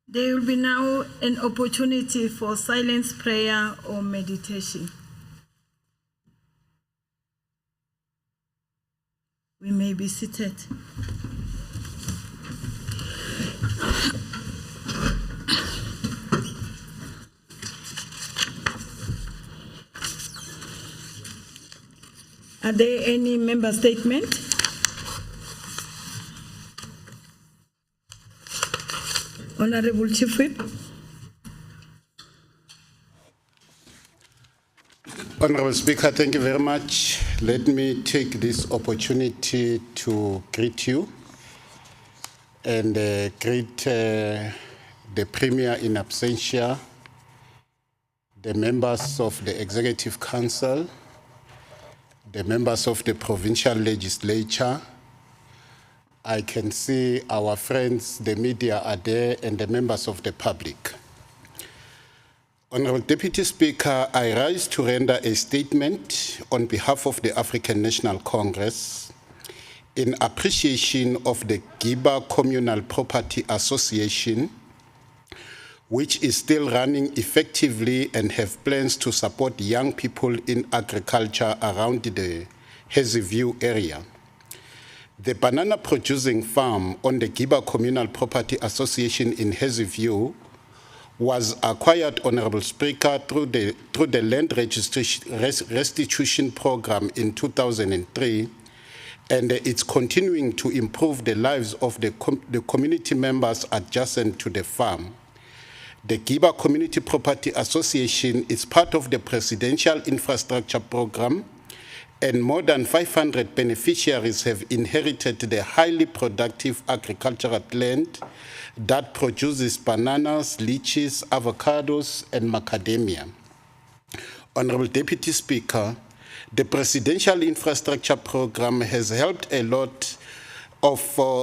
There will be now an opportunity for silence prayer or meditation. We may be seated. Are there any member statements? Honorable Chief Whip. Honorable Speaker, thank you very much. Let me take this opportunity to greet you and greet the Premier in absentia, the members of the Executive Council, the members of the Provincial Legislature. I can see our friends, the media are there, and the members of the public. Honorable Deputy Speaker, I rise to render a statement on behalf of the African National Congress in appreciation of the Giba Communal Property Association, which is still running effectively and have plans to support young people in agriculture around the Hazyview area. The banana producing farm on the Giba Communal Property Association in Hazyview was acquired, Honorable Speaker, through the land restitution program in 2003, and it's continuing to improve the lives of the community members adjacent to the farm. The Giba Community Property Association is part of the Presidential Infrastructure Program, and more than 500 beneficiaries have inherited the highly productive agricultural land that produces bananas, lychees, avocados, and macadamia. Honorable Deputy Speaker, the Presidential Infrastructure Program has helped a lot of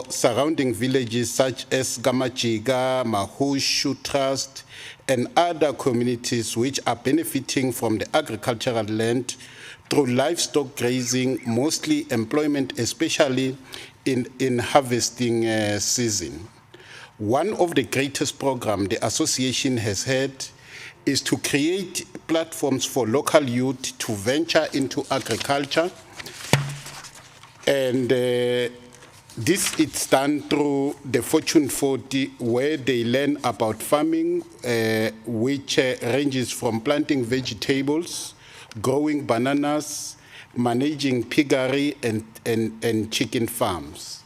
surrounding villages such as Gamachiga, Mahushu Trust, and other communities which are benefiting from the agricultural land through livestock grazing, mostly employment, especially in harvesting season. One of the greatest programs the association has had is to create platforms for local youth to venture into agriculture. And this is done through the Fortune 40, where they learn about farming, which ranges from planting vegetables, growing bananas, managing piggery, and chicken farms.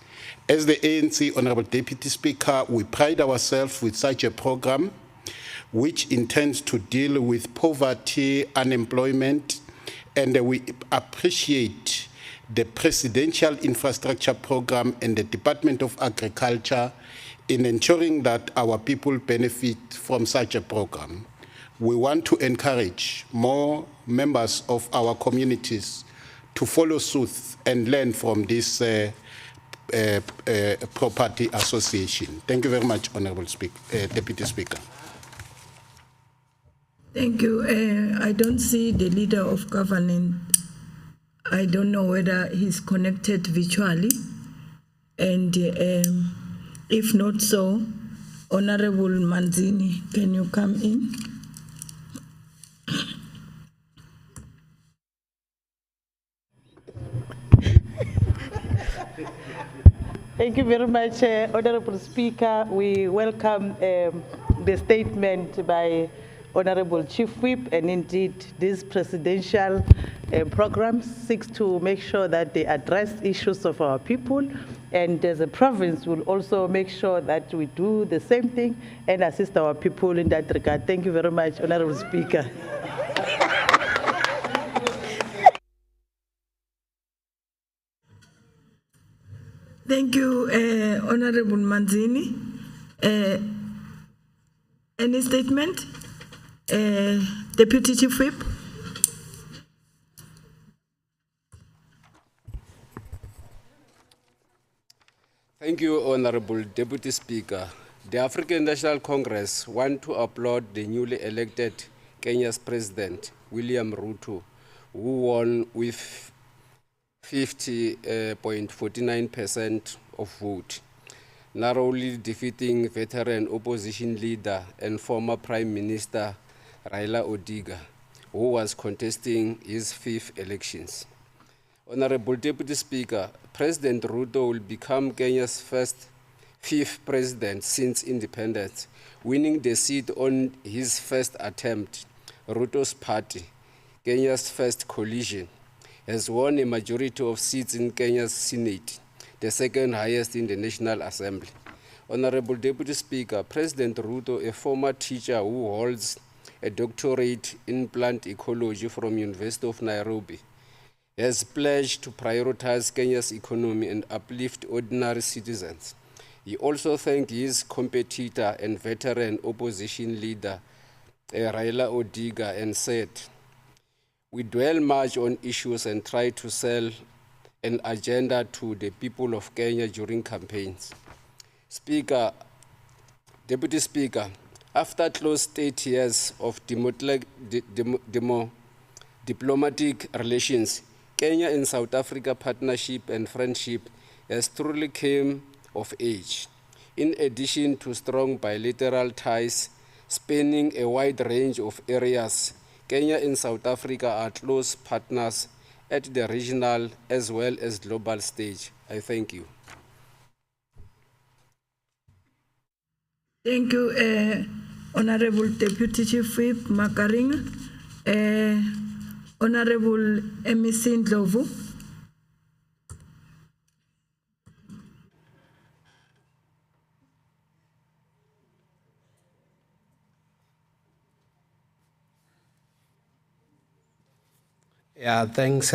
As the ANC, Honorable Deputy Speaker, we pride ourselves with such a program which intends to deal with poverty, unemployment, and we appreciate the Presidential Infrastructure Program and the Department of Agriculture in ensuring that our people benefit from such a program. We want to encourage more members of our communities to follow suit and learn from this property association. Thank you very much, Honorable Deputy Speaker. Thank you. I don't see the leader of government. I don't know whether he's connected virtually. And if not so, Honorable Manzini, can you come in? Thank you very much, Honorable Speaker. We welcome the statement by Honorable Chief Whip, and indeed this presidential program seeks to make sure that they address issues of our people, and as a province will also make sure that we do the same thing and assist our people in that regard. Thank you very much, Honorable Speaker. Thank you, Honorable Manzini. Any statement? Deputy Chief Whip. Thank you, Honorable Deputy Speaker. The African National Congress want to applaud the newly elected Kenya's President, William Ruto, who won with 50.49% of vote. narrowly defeating veteran opposition leader and former Prime Minister Raila Odinga, who was contesting his 5th elections. Honorable Deputy Speaker, President Ruto will become Kenya's 5th president since independence, winning the seat on his first attempt. Ruto's party, Kenya's First Coalition, has won a majority of seats in Kenya's Senate, the second highest in the National Assembly. Honorable Deputy Speaker, President Ruto, a former teacher who holds a doctorate in plant ecology from University of Nairobi, has pledged to prioritize Kenya's economy and uplift ordinary citizens. He also thanked his competitor and veteran opposition leader, Raila Odinga, and said, "We dwell much on issues and try to sell an agenda to the people of Kenya during campaigns." Deputy Speaker, after close 8 years of diplomatic relations, Kenya and South Africa partnership and friendship has truly come of age. In addition to strong bilateral ties spanning a wide range of areas, Kenya and South Africa are close partners at the regional as well as global stage. I thank you. Thank you, Honorable Deputy Chief Whip Makaringa. Honorable MEC Ndlovu. Yeah, thanks,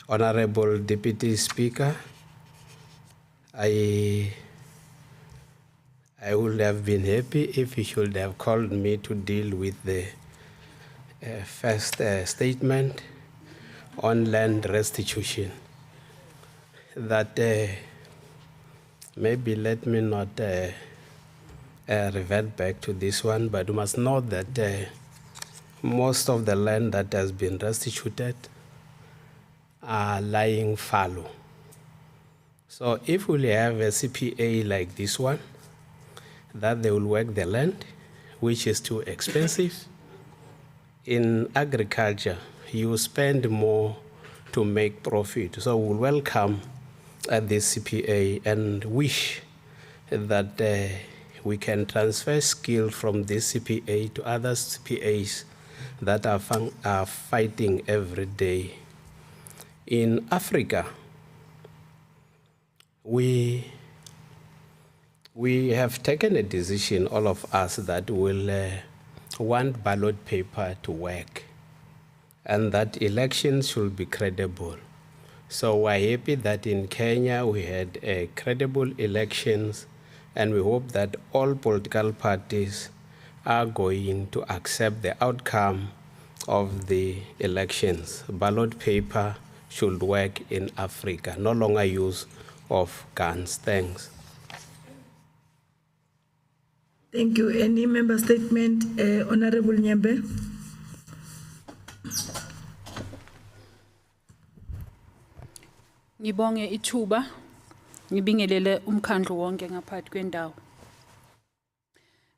Honorable Deputy Speaker. I would have been happy if you should have called me to deal with the first statement on land restitution. That maybe let me not revert back to this one, but you must note that most of the land that has been restituted are lying fallow. So if we have a CPA like this one, that they will work the land, which is too expensive. In agriculture, you spend more to make profit. So we welcome this CPA and wish that we can transfer skill from this CPA to other CPAs that are fighting every day. In Africa, we have taken a decision, all of us, that will want ballot paper to work and that elections should be credible. So we're happy that in Kenya we had credible elections, and we hope that all political parties are going to accept the outcome of the elections. Ballot paper should work in Africa, no longer use of guns. Thanks. Thank you. Any member statement, Honorable Nyembe? Ngibonge ithuba, ngibingelele umkhandlu wonke ngaphakathi kwendawo.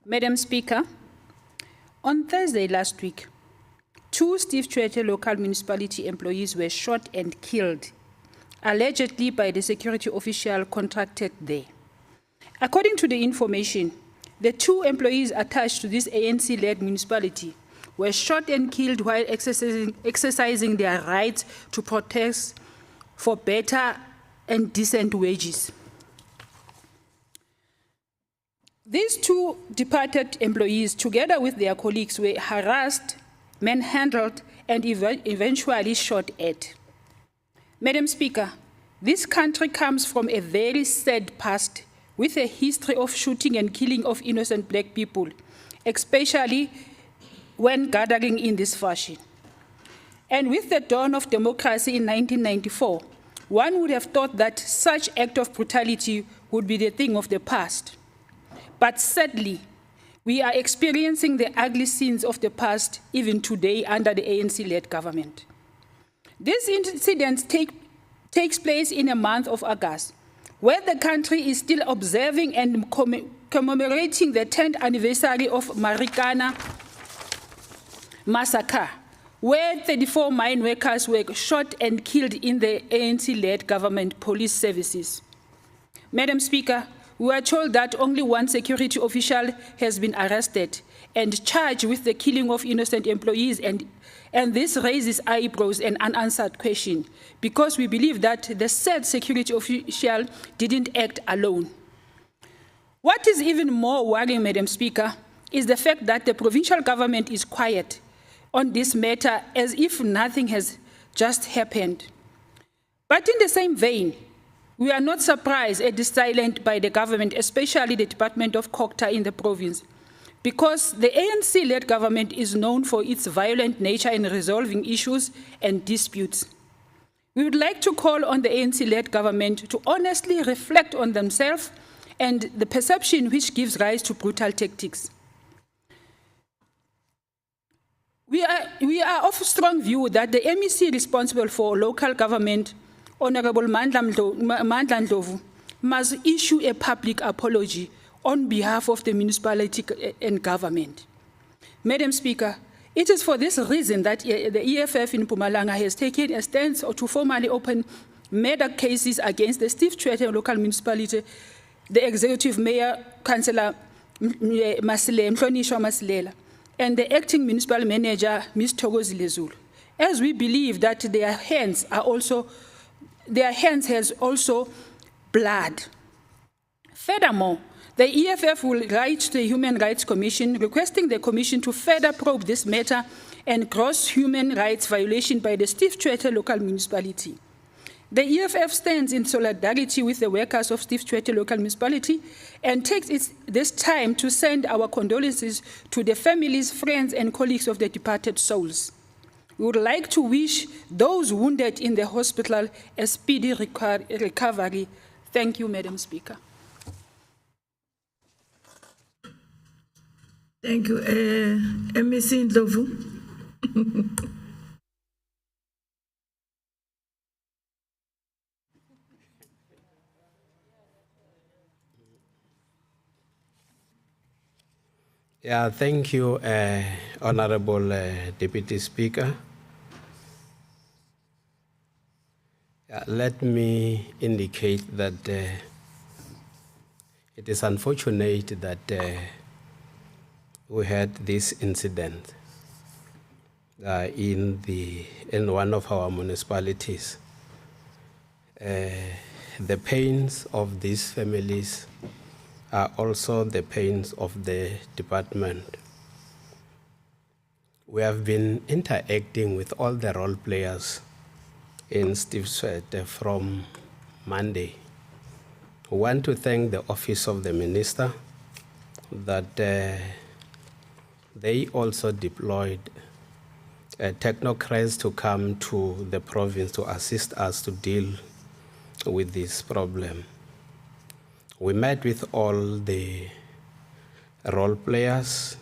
Madam Speaker, on Thursday last week, 2 Steve Tshwete local municipality employees were shot and killed, allegedly by the security official contracted there. According to the information, the 2 employees attached to this ANC-led municipality were shot and killed while exercising their rights to protest for better and decent wages. These 2 departed employees, together with their colleagues, were harassed, manhandled, and eventually shot at. Madam Speaker, this country comes from a very sad past with a history of shooting and killing of innocent black people, especially when gathering in this fashion. And with the dawn of democracy in 1994, one would have thought that such act of brutality would be the thing of the past. But sadly, we are experiencing the ugly scenes of the past even today under the ANC-led government. This incident takes place in the month of August, where the country is still observing and commemorating the 10th anniversary of Marikana massacre, where 34 mine workers were shot and killed in the ANC-led government police services. Madam Speaker, we are told that only one security official has been arrested and charged with the killing of innocent employees, and this raises eyebrows and unanswered question, because we believe that the said security official didn't act alone. What is even more worrying, Madam Speaker, is the fact that the provincial government is quiet on this matter as if nothing has just happened. But in the same vein, we are not surprised at the silence by the government, especially the Department of Cocta in the province, because the ANC-led government is known for its violent nature in resolving issues and disputes. We would like to call on the ANC-led government to honestly reflect on themselves and the perception which gives rise to brutal tactics. We are of strong view that the MEC responsible for local government, Honorable Mandla Ndlovu, must issue a public apology on behalf of the municipality and government. Madam Speaker, it is for this reason that the EFF in Mpumalanga has taken a stance to formally open murder cases against the Steve Tshwete local municipality, the executive mayor, Councillor Mhlonishwa Masilela, and the acting municipal manager, Ms. Thokozile Zulu, as we believe that their hands has also blood. Furthermore, the EFF will write to the Human Rights Commission requesting the Commission to further probe this matter and gross human rights violation by the Steve Tshwete local municipality. The EFF stands in solidarity with the workers of Steve Tshwete local municipality and takes this time to send our condolences to the families, friends, and colleagues of the departed souls. We would like to wish those wounded in the hospital a speedy recovery. Thank you, Madam Speaker. Thank you. MEC Ndlovu. Yeah, thank you, Honorable Deputy Speaker. Let me indicate that it is unfortunate that we had this incident in one of our municipalities. The pains of these families are also the pains of the department. We have been interacting with all the role players in Steve Tshwete from Monday. We want to thank the Office of the Minister that they also deployed technocrats to come to the province to assist us to deal with this problem. We met with all the role players,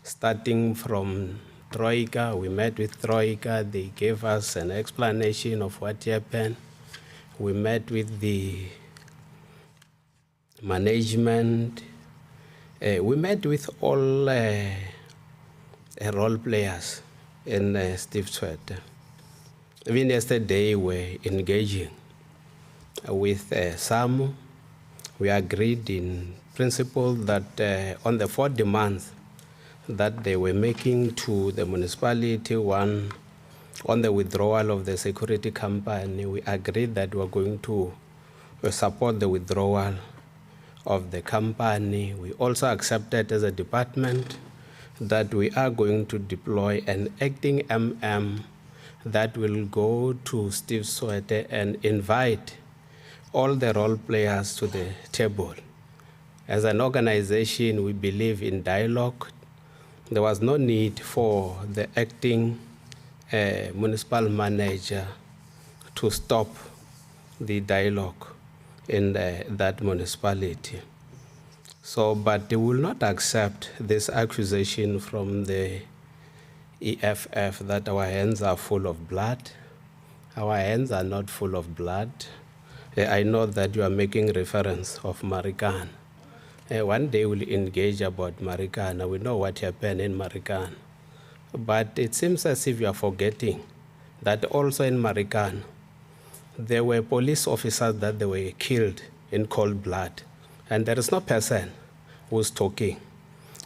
starting from Troika. We met with Troika. They gave us an explanation of what happened. We met with the management. We met with all role players in Steve Tshwete. Even yesterday, we were engaging with SAMU. We agreed in principle that on the 4 demands that they were making to the municipality, one on the withdrawal of the security company, we agreed that we are going to support the withdrawal of the company. We also accepted as a department that we are going to deploy an acting that will go to Steve Tshwete and invite all the role players to the table. As an organization, we believe in dialogue. There was no need for the acting municipal manager to stop the dialogue in that municipality. So, but they will not accept this accusation from the EFF that our hands are full of blood. Our hands are not full of blood. I know that you are making reference of Marikana. One day we'll engage about Marikana. We know what happened in Marikana. But it seems as if you are forgetting that also in Marikana, there were police officers that they were killed in cold blood. And there is no person who's talking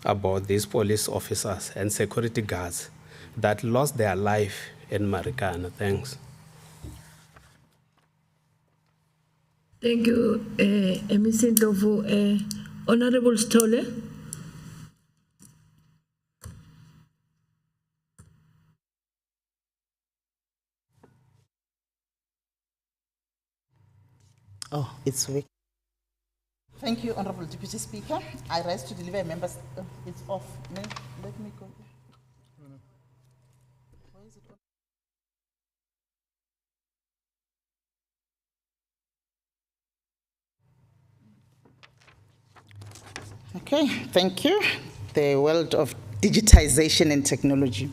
about these police officers and security guards that lost their life in Marikana. Thanks. Thank you, Ms. Ndlovu. Honorable Stolle. Oh, it's weak. Thank you, Honorable Deputy Speaker. I rise to deliver a member's. It's off. Let me go. Why is it on? Okay, thank you. The world of digitization and technology.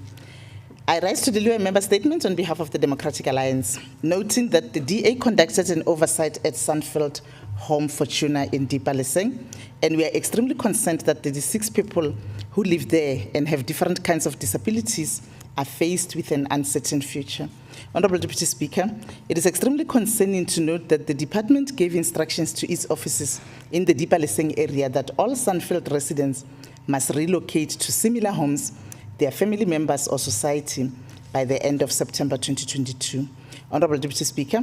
I rise to deliver a member statement on behalf of the Democratic Alliance, noting that the DA conducted an oversight at Sunfield Home Fortuna in Dipaleseng, and we are extremely concerned that the 6 people who live there and have different kinds of disabilities are faced with an uncertain future. Honorable Deputy Speaker, it is extremely concerning to note that the department gave instructions to its offices in the Dipaleseng area that all Sunfield residents must relocate to similar homes, their family members or society by the end of September 2022. Honorable Deputy Speaker,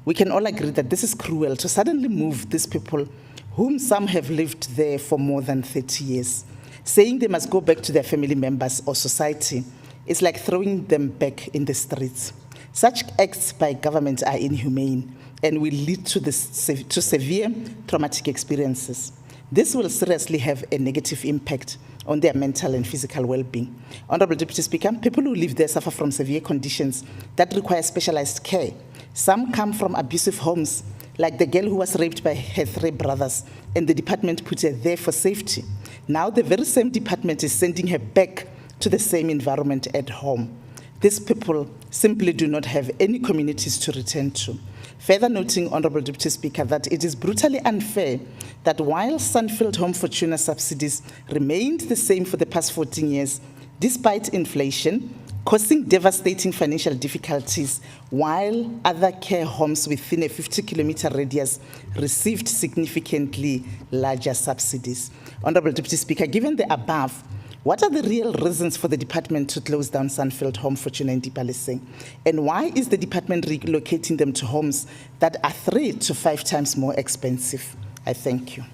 we can all agree that this is cruel to suddenly move these people whom some have lived there for more than 30 years. Saying they must go back to their family members or society is like throwing them back in the streets. Such acts by government are inhumane and will lead to severe traumatic experiences. This will seriously have a negative impact on their mental and physical well-being. Honorable Deputy Speaker, people who live there suffer from severe conditions that require specialized care. Some come from abusive homes, like the girl who was raped by her 3 brothers, and the department put her there for safety. Now the very same department is sending her back to the same environment at home. These people simply do not have any communities to return to. Further noting, Honorable Deputy Speaker, that it is brutally unfair that while Sunfield Home Fortuna subsidies remained the same for the past 14 years, despite inflation, causing devastating financial difficulties, while other care homes within a 50-kilometer radius received significantly larger subsidies. Honorable Deputy Speaker, given the above, what are the real reasons for the department to close down Sunfield Home Fortuna in Dipaleseng? And why is the department relocating them to homes that are 3 to 5 times more expensive? I thank you.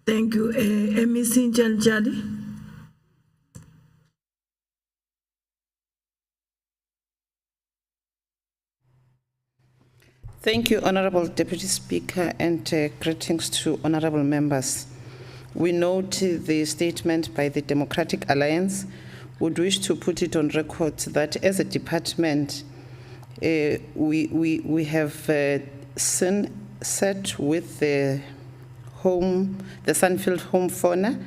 Thank you. Ms. Njaljali. Thank you, Honorable Deputy Speaker, and greetings to honorable members. We note the statement by the Democratic Alliance. Would wish to put it on record that as a department, we have sat with the Sunfield Home Fauna,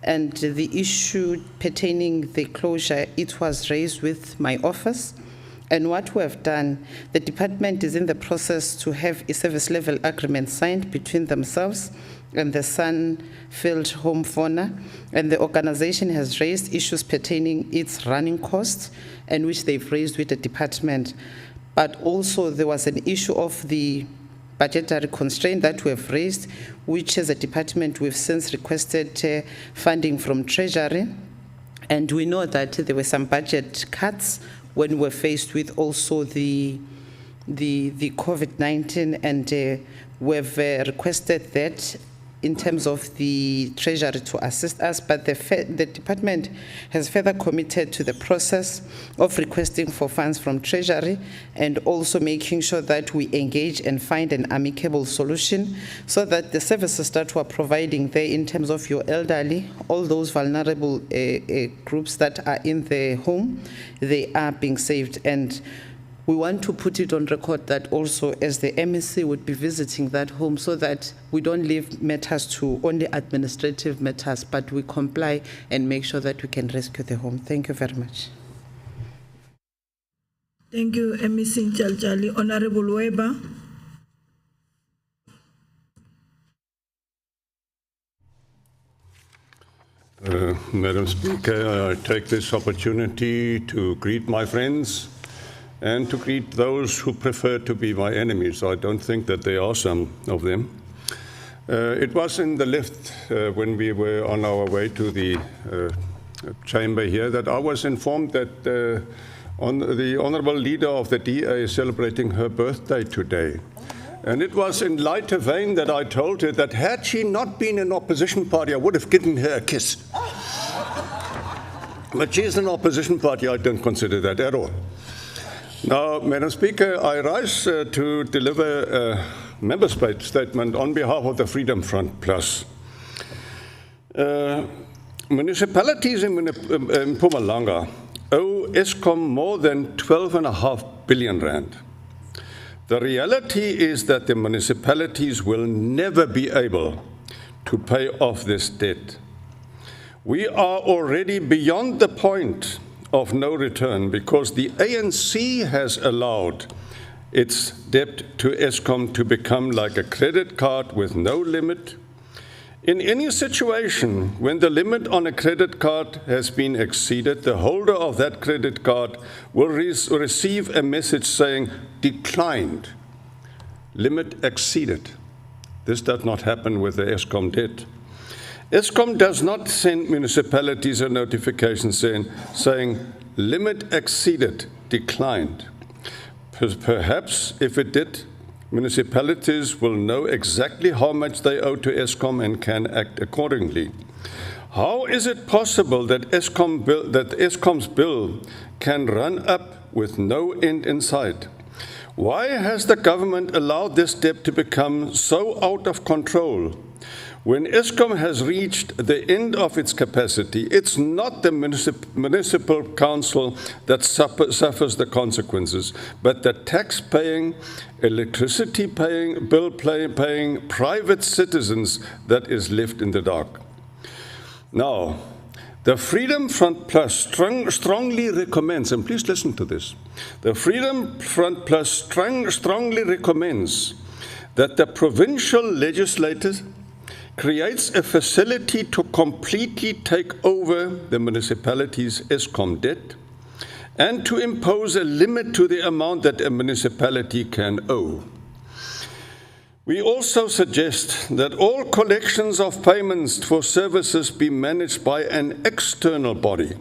and the issue pertaining the closure, it was raised with my office. And what we have done, the department is in the process to have a service level agreement signed between themselves and the Sunfield Home Fauna, and the organization has raised issues pertaining its running costs, and which they've raised with the department. But also there was an issue of the budgetary constraint that we have raised, which as a department we've since requested funding from Treasury, and we know that there were some budget cuts when we're faced with also the COVID-19, and we've requested that in terms of the Treasury to assist us, but the department has further committed to the process of requesting for funds from Treasury, and also making sure that we engage and find an amicable solution so that the services that we're providing there in terms of your elderly, all those vulnerable groups that are in the home, they are being saved. And we want to put it on record that also as the MEC would be visiting that home, so that we don't leave matters to only administrative matters, but we comply and make sure that we can rescue the home. Thank you very much. Thank you, MEC Nchaljali. Honorable Weber. Madam Speaker, I take this opportunity to greet my friends and to greet those who prefer to be my enemies. I don't think that there are some of them. It was in the lift when we were on our way to the chamber here that I was informed that the Honourable Leader of the DA is celebrating her birthday today. And it was in lighter vein that I told her that had she not been in opposition party, I would have given her a kiss. But she's an opposition party, I don't consider that at all. Now, Madam Speaker, I rise to deliver a member statement on behalf of the Freedom Front Plus. Municipalities in Mpumalanga owe Eskom more than 12.5 billion rand. The reality is that the municipalities will never be able to pay off this debt. We are already beyond the point of no return because the ANC has allowed its debt to Eskom to become like a credit card with no limit. In any situation, when the limit on a credit card has been exceeded, the holder of that credit card will receive a message saying, declined, limit exceeded. This does not happen with the Eskom debt. Eskom does not send municipalities a notification saying, limit exceeded, declined. Perhaps if it did, municipalities will know exactly how much they owe to Eskom and can act accordingly. How is it possible that Eskom's bill can run up with no end in sight? Why has the government allowed this debt to become so out of control? When Eskom has reached the end of its capacity, it's not the municipal council that suffers the consequences, but the tax-paying, electricity-paying, bill-paying private citizens that is left in the dark. Now, the Freedom Front Plus strongly recommends, and please listen to this, the Freedom Front Plus strongly recommends that the provincial legislators creates a facility to completely take over the municipality's Eskom debt and to impose a limit to the amount that a municipality can owe. We also suggest that all collections of payments for services be managed by an external body,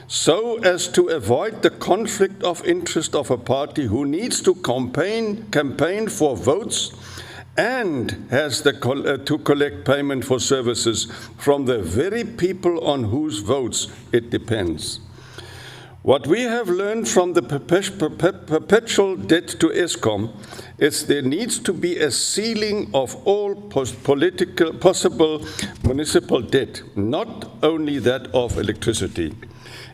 so as to avoid the conflict of interest of a party who needs to campaign for votes and has to collect payment for services from the very people on whose votes it depends. What we have learned from the perpetual debt to Eskom is there needs to be a ceiling of all possible municipal debt, not only that of electricity.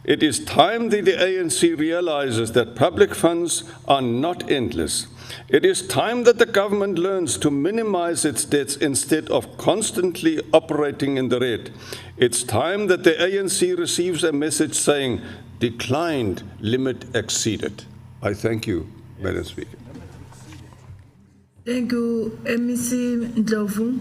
It is time that the ANC realizes that public funds are not endless. It is time that the government learns to minimize its debts instead of constantly operating in the red. It's time that the ANC receives a message saying, declined, limit exceeded. I thank you, Madam Speaker. Thank you, MEC Ndlovu.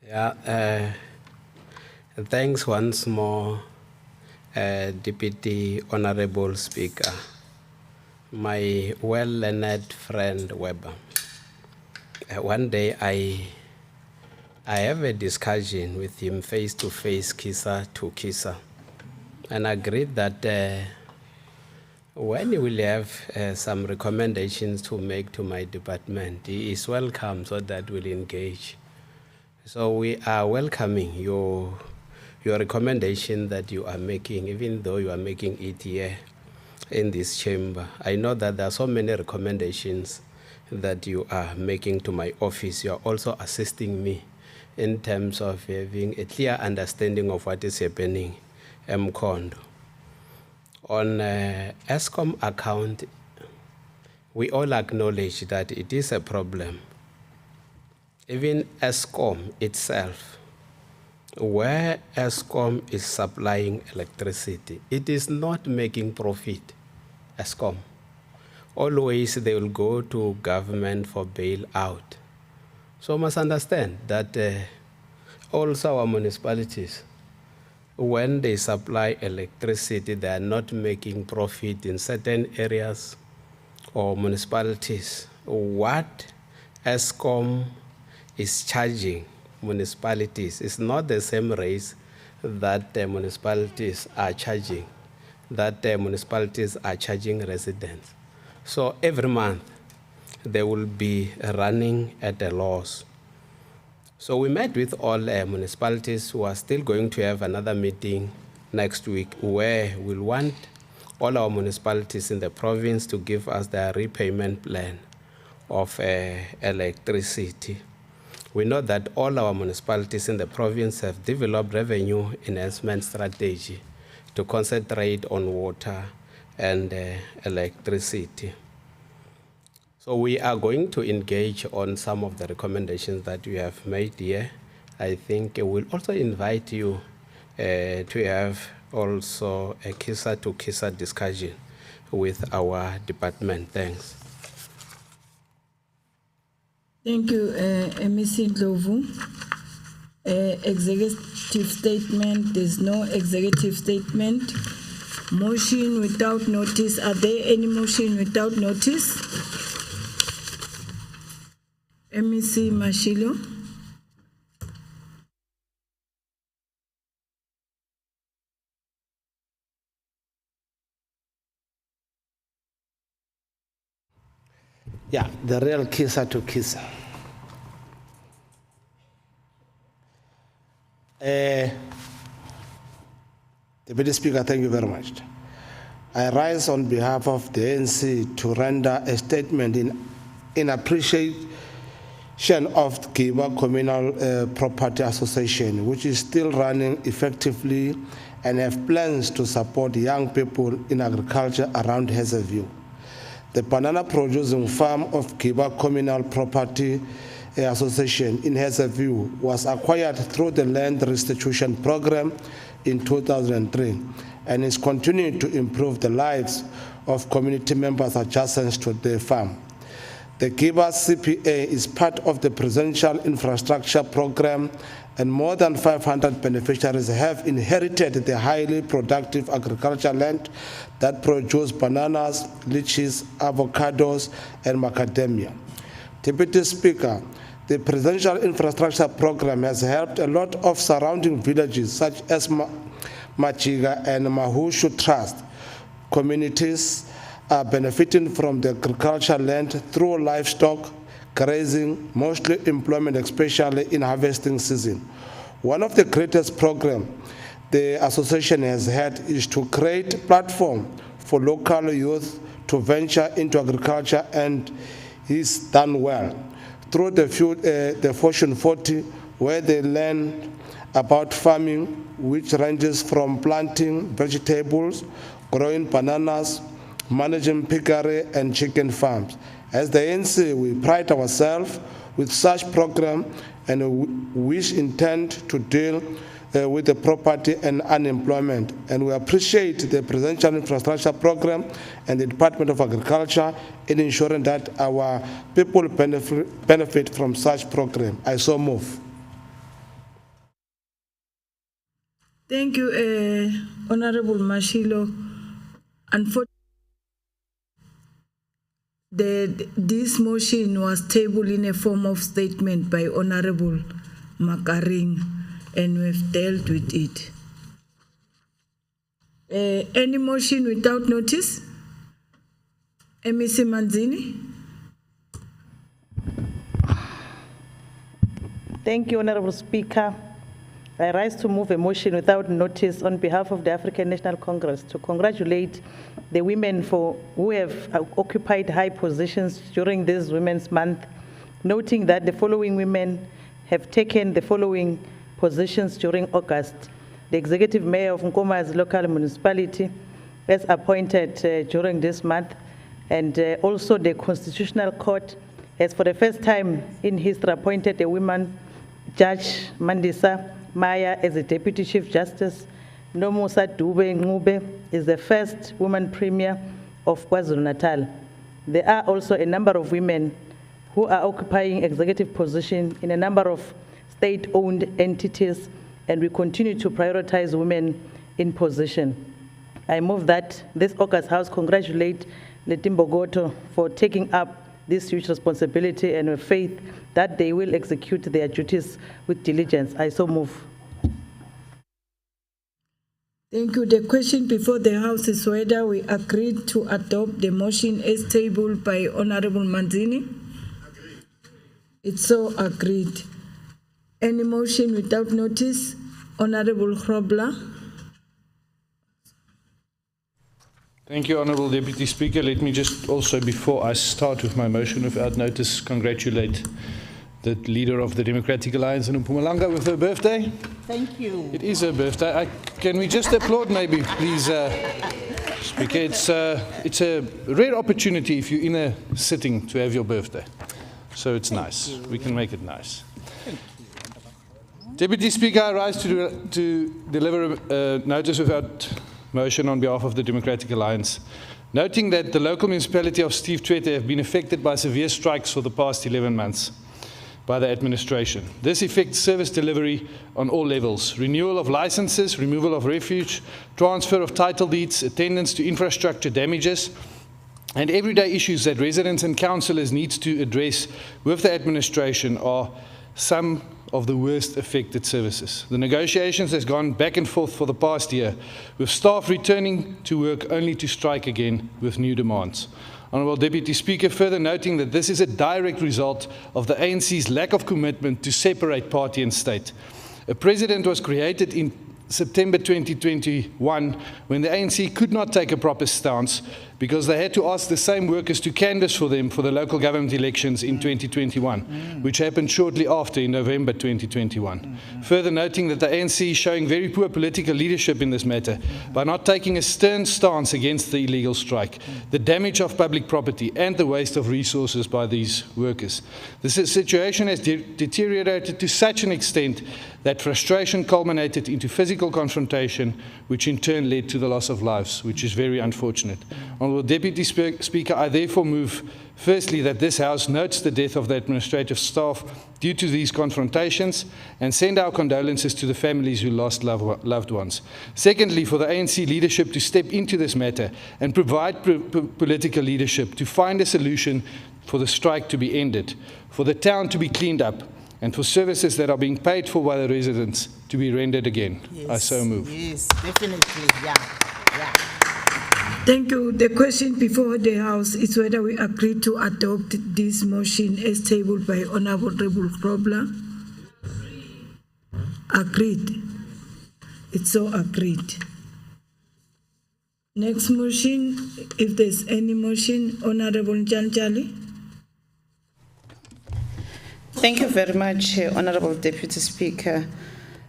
Yeah, thanks once more, Deputy Honorable Speaker, my well-learned friend Weber. One day I have a discussion with him face-to-face, kisa to kisa, and agreed that when he will have some recommendations to make to my department, he is welcome so that we'll engage. So we are welcoming your recommendation that you are making, even though you are making it here in this chamber. I know that there are so many recommendations that you are making to my office. You are also assisting me in terms of having a clear understanding of what is happening Mkhondo. On Eskom account, we all acknowledge that it is a problem. Even ESCOM itself, where ESCOM is supplying electricity, it is not making profit, ESCOM. Always they will go to government for bailout. So must understand that also our municipalities, when they supply electricity, they are not making profit in certain areas or municipalities. What ESCOM is charging municipalities is not the same rates that the municipalities are charging, residents. So every month, they will be running at a loss. So we met with all municipalities who are still going to have another meeting next week where we'll want all our municipalities in the province to give us their repayment plan of electricity. We know that all our municipalities in the province have developed revenue enhancement strategy to concentrate on water and electricity. So we are going to engage on some of the recommendations that you have made here. I think we'll also invite you to have also a kisa-to-kisa discussion with our department. Thanks. Thank you, MEC Ndlovu. Executive statement, there's no executive statement. Motion without notice, are there any motion without notice? MEC Mashilo. Yeah, the real kisa-to-kisa. Deputy Speaker, thank you very much. I rise on behalf of the ANC to render a statement in appreciation of the Giba Communal Property Association, which is still running effectively and have plans to support young people in agriculture around Hazelview. The banana producing farm of Giba Communal Property Association in Hazelview was acquired through the Land Restitution Program in 2003 and is continuing to improve the lives of community members adjacent to the farm. The Giba CPA is part of the Presidential Infrastructure Program, and more than 500 beneficiaries have inherited the highly productive agricultural land that produce bananas, lychees, avocados, and macadamia. Deputy Speaker, the Presidential Infrastructure Program has helped a lot of surrounding villages such as Machiga and Mahushu Trust. Communities are benefiting from the agricultural land through livestock, grazing, mostly employment, especially in harvesting season. One of the greatest programs the association has had is to create a platform for local youth to venture into agriculture, and it's done well. Through the Fortune 40, where they learn about farming, which ranges from planting vegetables, growing bananas, managing piggery and chicken farms. As the ANC, we pride ourselves with such program, and we intend to deal with the poverty and unemployment. And we appreciate the Presidential Infrastructure Program and the Department of Agriculture in ensuring that our people benefit from such program. I so move. Thank you, Honorable Mashilo. Unfortunately, this motion was tabled in a form of statement by Honorable Makaring, and we've dealt with it. Any motion without notice? MEC Manzini? Thank you, Honorable Speaker. I rise to move a motion without notice on behalf of the African National Congress to congratulate the women who have occupied high positions during this Women's Month, noting that the following women have taken the following positions during August. The Executive Mayor of Nkoma's local municipality, as appointed during this month, And also the Constitutional Court has for the first time in history appointed a woman, Judge Mandisa Maya, as a Deputy Chief Justice. Nomusa Dube Ngube is the first woman Premier of KwaZulu-Natal. There are also a number of women who are occupying executive positions in a number of state-owned entities, and we continue to prioritize women in position. I move that this August House congratulate Letimbo Goto for taking up this huge responsibility and with faith that they will execute their duties with diligence. I so move. Thank you. The question before the House is whether we agreed to adopt the motion as tabled by Honorable Manzini. Agreed. It's so agreed. Any motion without notice? Honorable Grobler. Thank you, Honourable Deputy Speaker. Let me just also, before I start with my motion without notice, congratulate the leader of the Democratic Alliance in Mpumalanga with her birthday. Thank you. It is her birthday. Can we just applaud maybe, please, Speaker? It's a rare opportunity if you're in a sitting to have your birthday. So it's nice. We can make it nice. Deputy Speaker, I rise to deliver a notice without motion on behalf of the Democratic Alliance, noting that the local municipality of Steve Tshwete have been affected by severe strikes for the past 11 months by the administration. This affects service delivery on all levels: renewal of licenses, removal of refuge, transfer of title deeds, attendance to infrastructure damages, and everyday issues that residents and councillors need to address with the administration are some of the worst affected services. The negotiations has gone back and forth for the past year, with staff returning to work only to strike again with new demands. Honourable Deputy Speaker, further noting that this is a direct result of the ANC's lack of commitment to separate party and state. A precedent was created in September 2021 when the ANC could not take a proper stance because they had to ask the same workers to canvass for them for the local government elections in 2021, which happened shortly after in November 2021. Further noting that the ANC is showing very poor political leadership in this matter by not taking a stern stance against the illegal strike, the damage of public property and the waste of resources by these workers. This situation has deteriorated to such an extent that frustration culminated into physical confrontation, which in turn led to the loss of lives, which is very unfortunate. Honourable Deputy Speaker, I therefore move, firstly, that this House notes the death of the administrative staff due to these confrontations and send our condolences to the families who lost loved ones. Secondly, for the ANC leadership to step into this matter and provide political leadership to find a solution for the strike to be ended, for the town to be cleaned up, and for services that are being paid for by the residents to be rendered again. Yes, I so move. Yes, definitely, yeah. Thank you. The question before the House is whether we agree to adopt this motion as tabled by Honourable Grobler. Agreed. It's so agreed. Next motion, if there's any motion, Honourable Njanjali. Thank you very much, Honourable Deputy Speaker.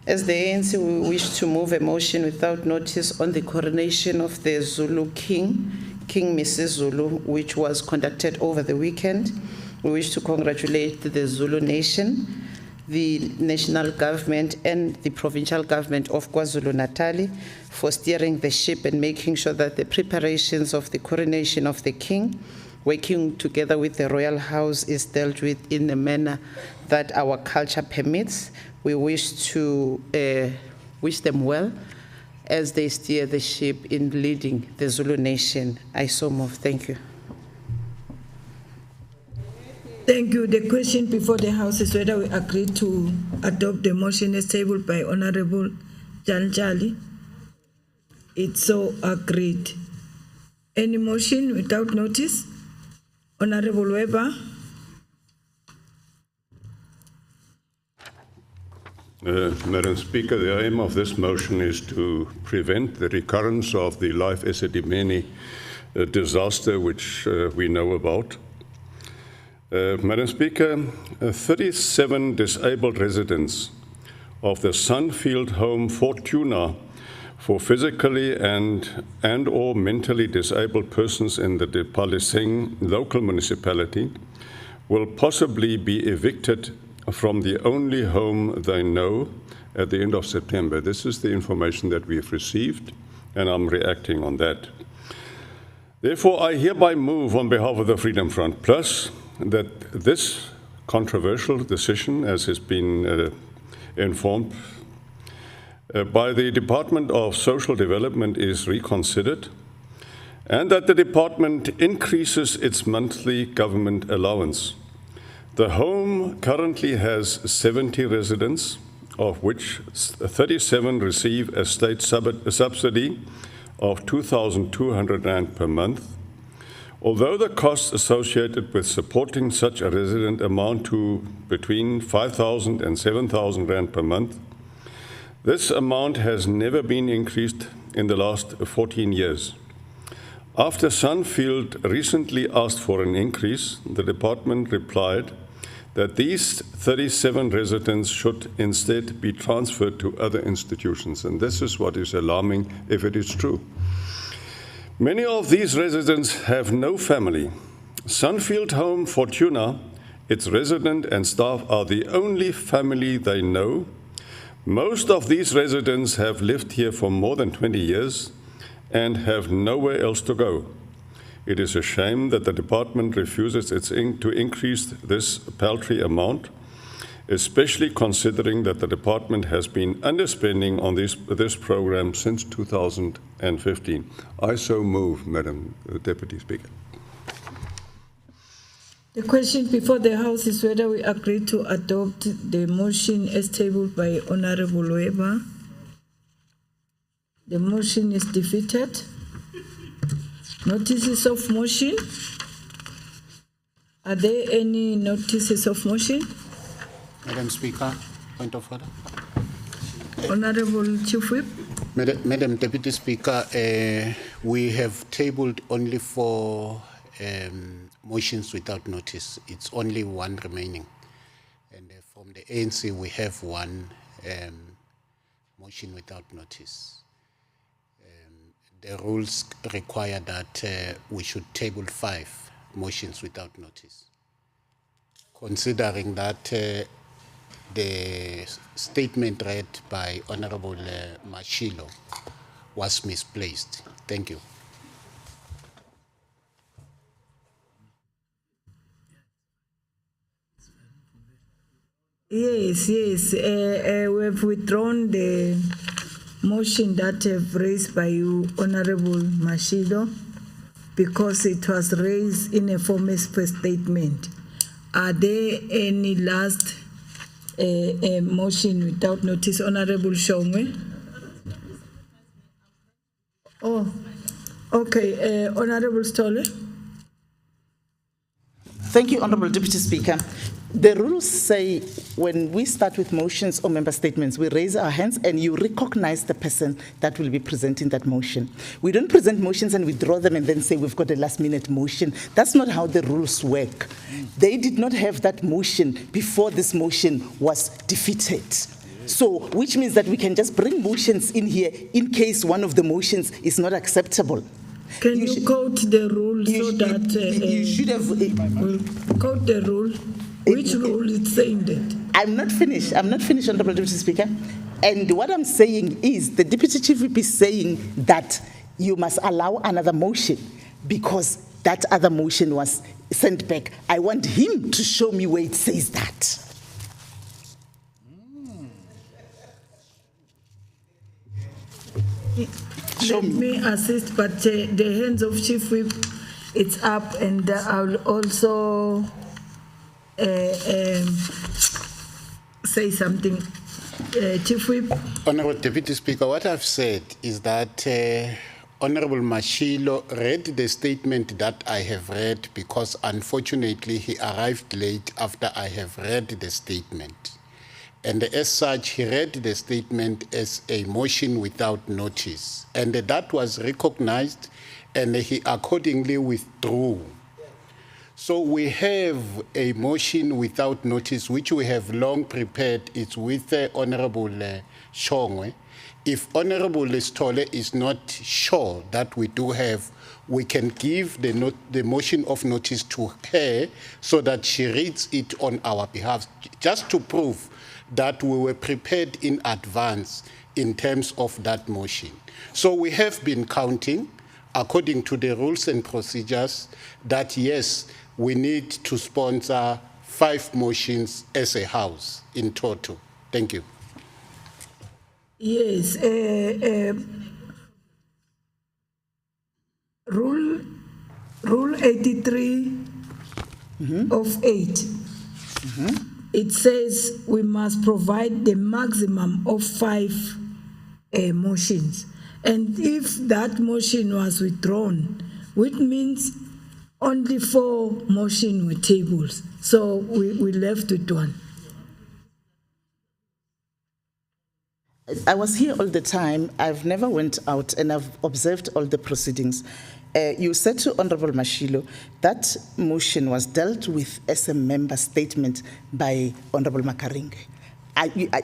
As the ANC, we wish to move a motion without notice on the coronation of the Zulu King, King Mrs. Zulu, which was conducted over the weekend. We wish to congratulate the Zulu Nation, the national government and the provincial government of KwaZulu-Natal for steering the ship and making sure that the preparations of the coronation of the King, working together with the Royal House, is dealt with in the manner that our culture permits. We wish to wish them well as they steer the ship in leading the Zulu Nation. I so move. Thank you. Thank you. The question before the House is whether we agree to adopt the motion as tabled by Honourable Janjali. It's so agreed. Any motion without notice? Honourable Weber. Madam Speaker, the aim of this motion is to prevent the recurrence of the Life SMME disaster which we know about. Madam Speaker, 37 disabled residents of the Sunfield home Fortuna for physically and or mentally disabled persons in the Palising local municipality will possibly be evicted from the only home they know at the end of September. This is the information that we've received, and I'm reacting on that. Therefore, I hereby move on behalf of the Freedom Front Plus that this controversial decision, as has been informed by the Department of Social Development, is reconsidered, and that the department increases its monthly government allowance. The home currently has 70 residents, of which 37 receive a state subsidy of 2,200 Rand per month. Although the costs associated with supporting such a resident amount to between 5,000 and 7,000 Rand per month, this amount has never been increased in the last 14 years. After Sunfield recently asked for an increase, the department replied that these 37 residents should instead be transferred to other institutions, and this is what is alarming if it is true. Many of these residents have no family. Sunfield Home Fortuna, its resident and staff are the only family they know. Most of these residents have lived here for more than 20 years and have nowhere else to go. It is a shame that the department refuses to increase this paltry amount, especially considering that the department has been underspending on this program since 2015. I so move, Madam Deputy Speaker. The question before the House is whether we agree to adopt the motion as tabled by Honorable Weber. The motion is defeated. Notices of motion. Are there any notices of motion? Madam Speaker, point of order. Honorable Chief Whip. Madam Deputy Speaker, we have tabled only 4 motions without notice. It's only 1 remaining. And from the ANC, we have 1 motion without notice. The rules require that we should table 5 motions without notice. Considering that the statement read by Honorable Mashilo was misplaced. Thank you. Yes. We have withdrawn the motion that have raised by you, Honorable Mashilo, because it was raised in a formal statement. Are there any last motion without notice? Honorable Shongwe? Oh, okay. Honorable Stolle? Thank you, Honorable Deputy Speaker. The rules say when we start with motions or member statements, we raise our hands and you recognize the person that will be presenting that motion. We don't present motions and withdraw them and then say we've got a last-minute motion. That's not how the rules work. They did not have that motion before this motion was defeated. So, which means that we can just bring motions in here in case one of the motions is not acceptable. Can you quote the rule so that you should have quote the rule? Which rule is saying that? I'm not finished, Honorable Deputy Speaker. And what I'm saying is the Deputy Chief Whip is saying that you must allow another motion because that other motion was sent back. I want him to show me where it says that. Let me assist, but the hands of Chief Whip, it's up, and I'll also say something. Chief Whip. Honorable Deputy Speaker, what I've said is that Honorable Mashilo read the statement that I have read because unfortunately he arrived late after I have read the statement. And as such, he read the statement as a motion without notice. And that was recognized and he accordingly withdrew. So we have a motion without notice, which we have long prepared. It's with Honorable Shongwe. If Honorable Stole is not sure that we do have, we can give the motion of notice to her so that she reads it on our behalf, just to prove that we were prepared in advance in terms of that motion. So we have been counting, according to the rules and procedures, that yes, we need to sponsor 5 motions as a house in total. Thank you. Yes, Rule 83 of 8. It says we must provide the maximum of 5 motions. And if that motion was withdrawn, which means only 4 motions were tabled. So we left with 1. I was here all the time. I've never went out and I've observed all the proceedings. You said to Honorable Mashilo that motion was dealt with as a member statement by Honorable Makaringe.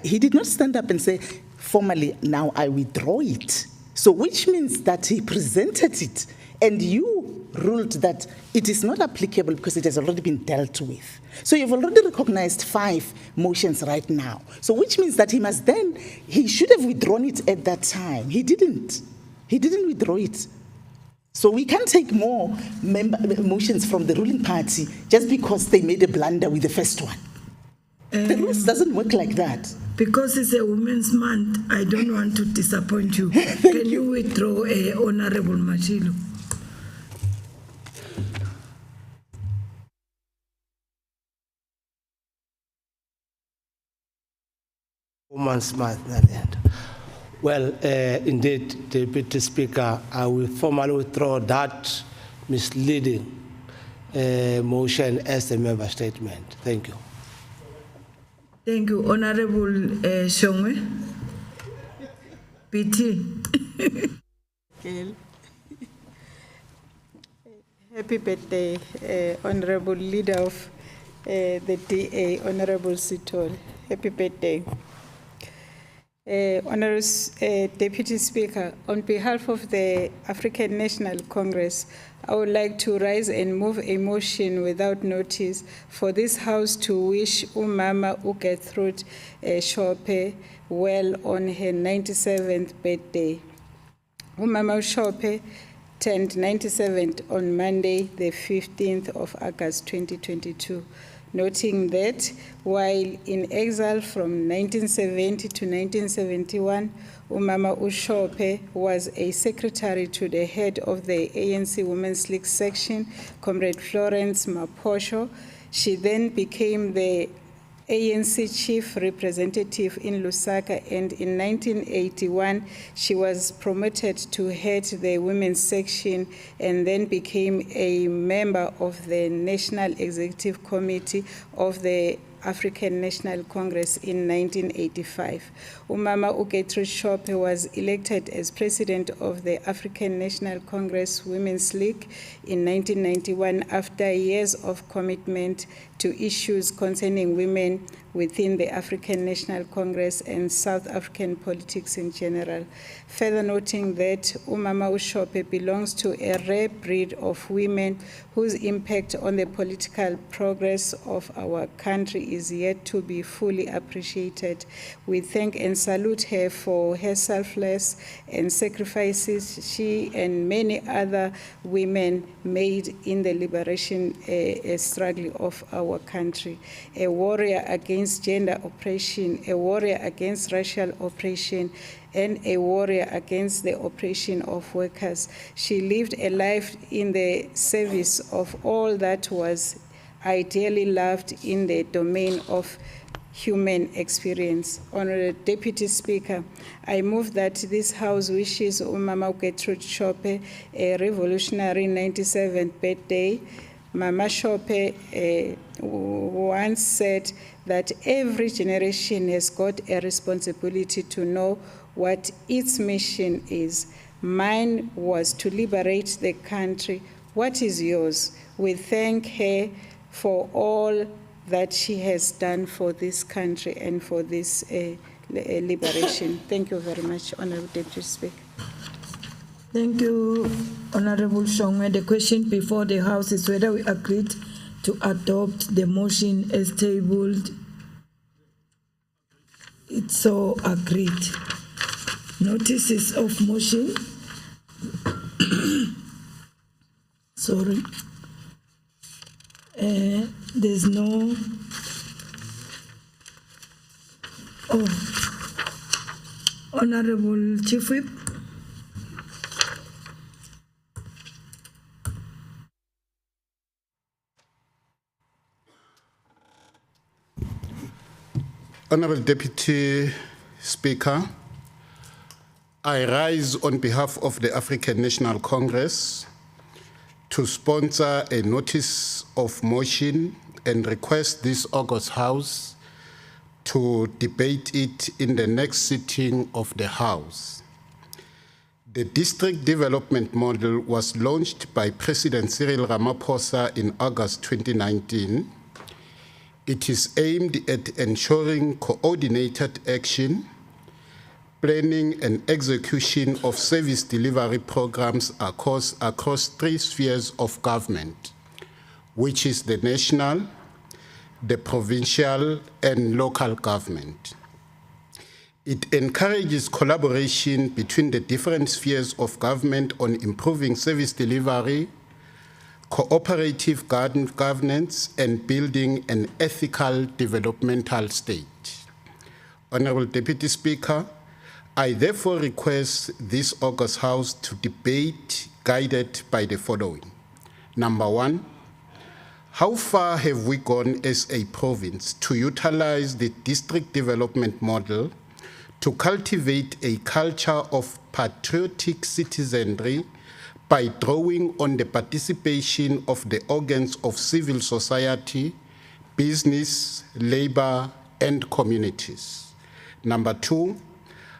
He did not stand up and say, formally, now I withdraw it. So which means that he presented it and you ruled that it is not applicable because it has already been dealt with. So you've already recognized 5 motions right now. So which means that he should have withdrawn it at that time. He didn't. He didn't withdraw it. So we can't take more motions from the ruling party just because they made a blunder with the first one. The rules doesn't work like that. Because it's a Women's Month, I don't want to disappoint you. Can you withdraw Honorable Mashilo? Women's Month at the end. Well, indeed, Deputy Speaker, I will formally withdraw that misleading motion as a member statement. Thank you. Thank you, Honorable Shongwe. PT. Happy birthday, Honorable Leader of the DA, Honorable Sitol. Happy birthday. Honorable Deputy Speaker, on behalf of the African National Congress, I would like to rise and move a motion without notice for this House to wish Umama Gertrude Shope well on her 97th birthday. Umama Shope turned 97 on Monday, the 15th of August 2022. Noting that while in exile from 1970 to 1971, Umama Ushope was a secretary to the head of the ANC Women's League section, Comrade Florence Maposho. She then became the ANC chief representative in Lusaka, and in 1981 she was promoted to head the women's section and then became a member of the National Executive Committee of the African National Congress in 1985. Umama Gertrude Shope was elected as president of the African National Congress Women's League in 1991 after years of commitment to issues concerning women within the African National Congress and South African politics in general. Further noting that Umama Ushope belongs to a rare breed of women whose impact on the political progress of our country is yet to be fully appreciated. We thank and salute her for her selfless and sacrifices she and many other women made in the liberation struggle of our country. A warrior against gender oppression, a warrior against racial oppression, and a warrior against the oppression of workers. She lived a life in the service of all that was ideally loved in the domain of human experience. Honorable Deputy Speaker, I move that this House wishes Umama Gertrude Shope a revolutionary 97th birthday. Mama Shope once said that every generation has got a responsibility to know what its mission is. Mine was to liberate the country. what is yours? We thank her for all that she has done for this country and for this liberation. Thank you very much, Honorable Deputy Speaker. Thank you, Honorable Shongwe. The question before the House is whether we agreed to adopt the motion as tabled. It's so agreed. Notices of motion. Sorry. There's no. Honorable Chief Whip. Honorable Deputy Speaker, I rise on behalf of the African National Congress to sponsor a notice of motion and request this August House to debate it in the next sitting of the House. The district development model was launched by President Cyril Ramaphosa in August 2019. It is aimed at ensuring coordinated action, planning and execution of service delivery programs across three spheres of government, which is the national, the provincial, and local government. It encourages collaboration between the different spheres of government on improving service delivery, cooperative governance, and building an ethical developmental state. Honorable Deputy Speaker, I therefore request this August House to debate guided by the following. Number one, how far have we gone as a province to utilize the district development model to cultivate a culture of patriotic citizenry by drawing on the participation of the organs of civil society, business, labor, and communities? Number two,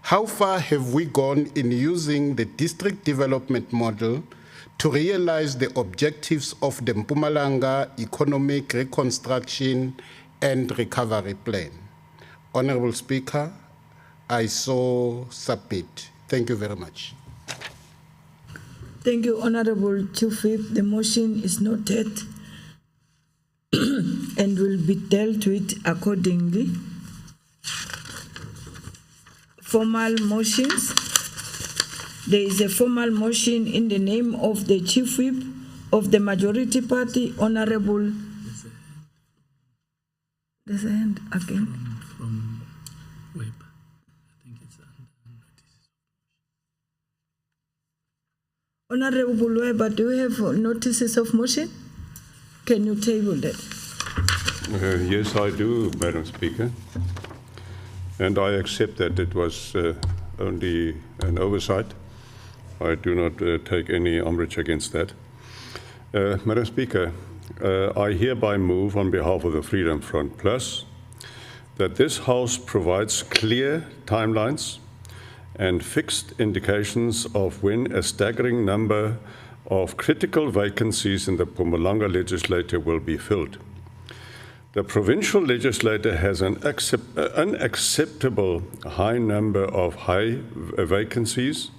how far have we gone in using the district development model to realize the objectives of the Mpumalanga Economic Reconstruction and Recovery Plan? Honorable Speaker, I so submit. Thank you very much. Thank you, Honorable Chief Whip. The motion is noted and will be dealt with accordingly. Formal motions. There is a formal motion in the name of the Chief Whip of the Majority Party, Honorable. There's a hand again. From Web. I think it's under notices. Honorable Weber, do you have notices of motion? Can you table that? Yes, I do, Madam Speaker. And I accept that it was only an oversight. I do not take any umbrage against that. Madam Speaker, I hereby move on behalf of the Freedom Front Plus that this House provides clear timelines and fixed indications of when a staggering number of critical vacancies in the Mpumalanga legislature will be filled. The provincial legislature has an unacceptable high number of vacancies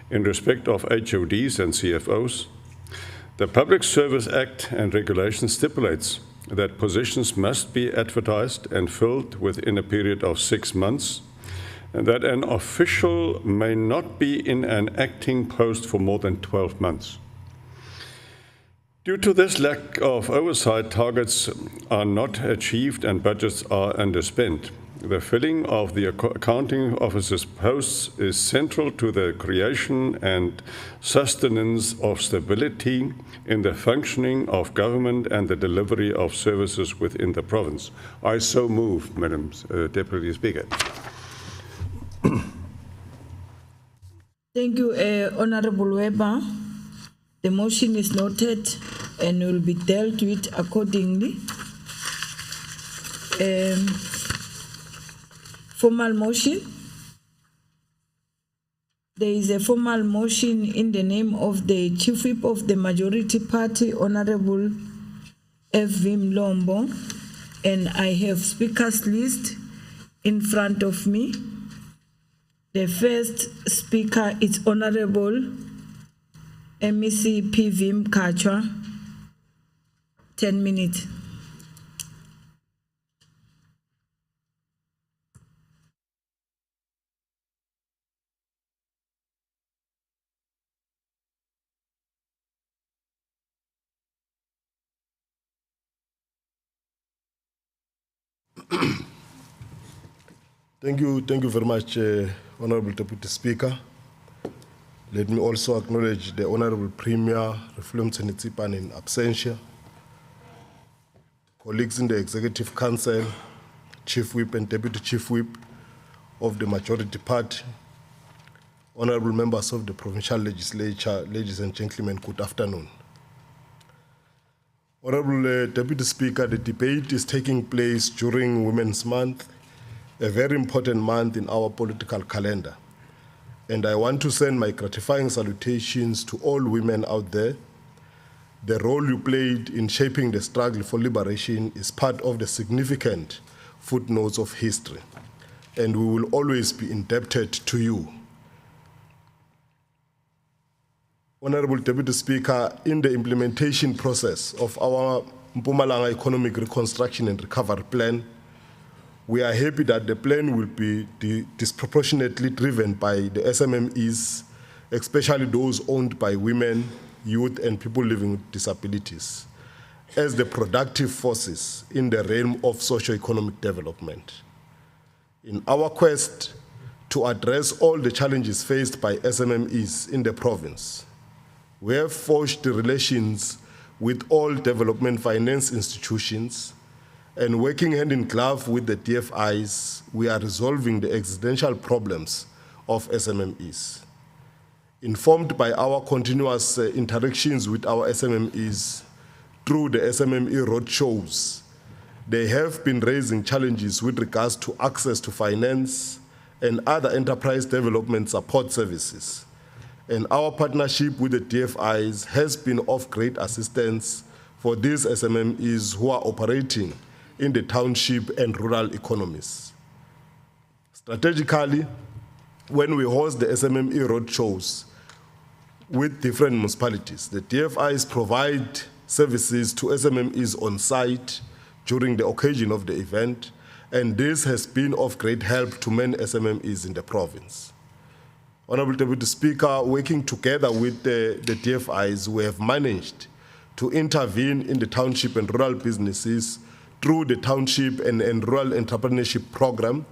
in respect of HODs and CFOs. The Public Service Act and regulation stipulates that positions must be advertised and filled within a period of 6 months, and that an official may not be in an acting post for more than 12 months. Due to this lack of oversight, targets are not achieved and budgets are underspent. The filling of the accounting officers' posts is central to the creation and sustenance of stability in the functioning of government and the delivery of services within the province. I so move, Madam Deputy Speaker. Thank you, Honorable Weber. The motion is noted and will be dealt with accordingly. Formal motion. There is a formal motion in the name of the Chief Whip of the Majority Party, Honorable F.V. Mlombo, and I have speakers list in front of me. The first speaker is Honorable MEC P.V. Mkachwa, 10 minutes. Thank you very much, Honorable Deputy Speaker. Let me also acknowledge the Honorable Premier, Reflum Tsenitipan in absentia, colleagues in the Executive Council, Chief Whip and Deputy Chief Whip of the Majority Party, honorable members of the Provincial Legislature, ladies and gentlemen, good afternoon. Honorable Deputy Speaker, the debate is taking place during Women's Month, a very important month in our political calendar. And I want to send my gratifying salutations to all women out there. The role you played in shaping the struggle for liberation is part of the significant footnotes of history, and we will always be indebted to you. Honorable Deputy Speaker, in the implementation process of our Mpumalanga Economic Reconstruction and Recovery Plan, we are happy that the plan will be disproportionately driven by the SMMEs, especially those owned by women, youth, and people living with disabilities, as the productive forces in the realm of socio-economic development. In our quest to address all the challenges faced by SMMEs in the province, we have forged relations with all development finance institutions, and working hand in glove with the DFIs, we are resolving the existential problems of SMMEs. Informed by our continuous interactions with our SMMEs through the SMME roadshows, they have been raising challenges with regards to access to finance and other enterprise development support services. And our partnership with the DFIs has been of great assistance for these SMMEs who are operating in the township and rural economies. Strategically, when we host the SMME roadshows with different municipalities, the DFIs provide services to SMMEs on site during the occasion of the event, and this has been of great help to many SMMEs in the province. Honorable Deputy Speaker, working together with the DFIs, we have managed to intervene in the township and rural businesses through the Township and Rural Entrepreneurship Program.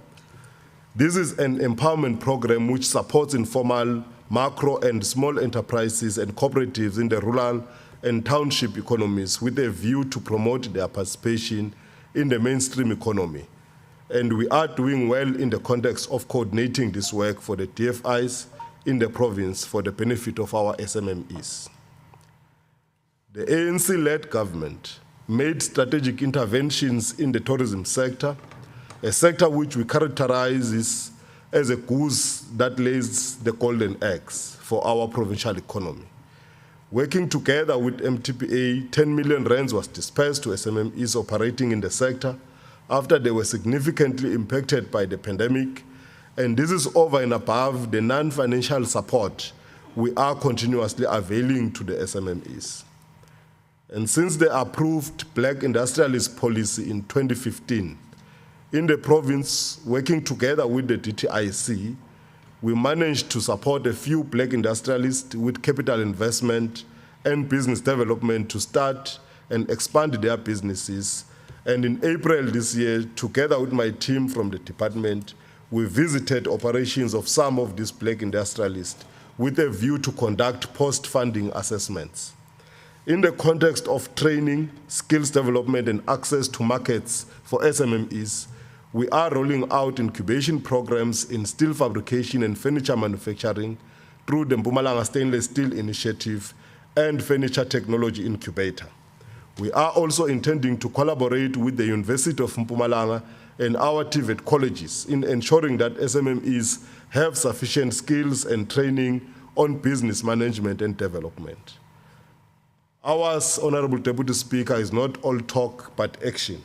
This is an empowerment program which supports informal, macro, and small enterprises and cooperatives in the rural and township economies with a view to promote their participation in the mainstream economy. And we are doing well in the context of coordinating this work for the DFIs in the province for the benefit of our SMMEs. The ANC-led government made strategic interventions in the tourism sector, a sector which we characterize as a goose that lays the golden eggs for our provincial economy. Working together with MTPA, 10 million rands was dispersed to SMMEs operating in the sector after they were significantly impacted by the pandemic, and this is over and above the non-financial support we are continuously availing to the SMMEs. And since the approved Black Industrialist Policy in 2015, in the province, working together with the DTIC, we managed to support a few Black industrialists with capital investment and business development to start and expand their businesses. And in April this year, together with my team from the department, we visited operations of some of these Black industrialists with a view to conduct post-funding assessments. In the context of training, skills development, and access to markets for SMMEs, we are rolling out incubation programs in steel fabrication and furniture manufacturing through the Mpumalanga Stainless Steel Initiative and Furniture Technology Incubator. We are also intending to collaborate with the University of Mpumalanga and our TVET colleges in ensuring that SMMEs have sufficient skills and training on business management and development. Ours, Honorable Deputy Speaker, is not all talk but action.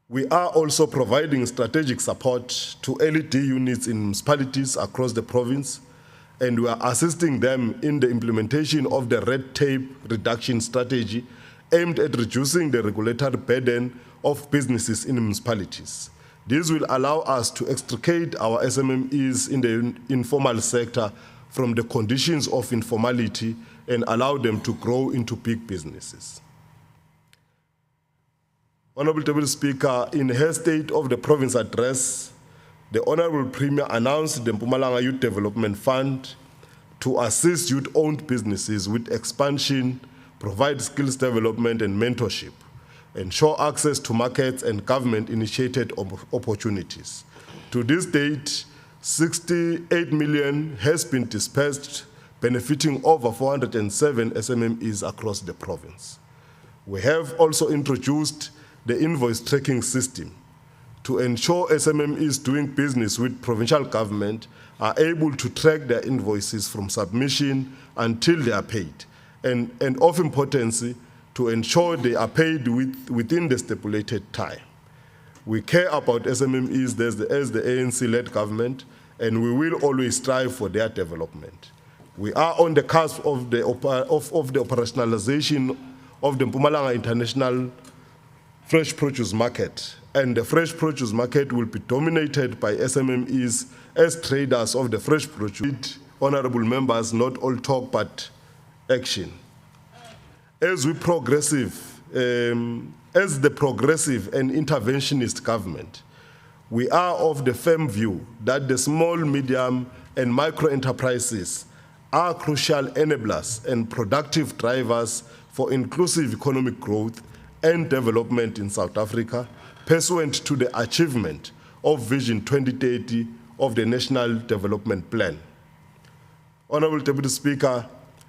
We are also providing strategic support to LED units in municipalities across the province, and we are assisting them in the implementation of the red tape reduction strategy aimed at reducing the regulatory burden of businesses in municipalities. This will allow us to extricate our SMMEs in the informal sector from the conditions of informality and allow them to grow into big businesses. Honorable Deputy Speaker, in her State of the Province address, the Honorable Premier announced the Mpumalanga Youth Development Fund to assist youth-owned businesses with expansion, provide skills development and mentorship, ensure access to markets and government-initiated opportunities. To this date, 68 million has been dispersed, benefiting over 407 SMMEs across the province. We have also introduced the invoice tracking system to ensure SMMEs doing business with provincial government are able to track their invoices from submission until they are paid, and of importance, to ensure they are paid within the stipulated time. We care about SMMEs as the ANC-led government, and we will always strive for their development. We are on the cusp of the operationalization of the Mpumalanga International Fresh Produce Market, and the fresh produce market will be dominated by SMMEs as traders of the fresh produce. Honorable members, not all talk but action. As the progressive and interventionist government, we are of the firm view that the small, medium, and micro enterprises are crucial enablers and productive drivers for inclusive economic growth and development in South Africa, pursuant to the achievement of Vision 2030 of the National Development Plan. Honorable Deputy Speaker,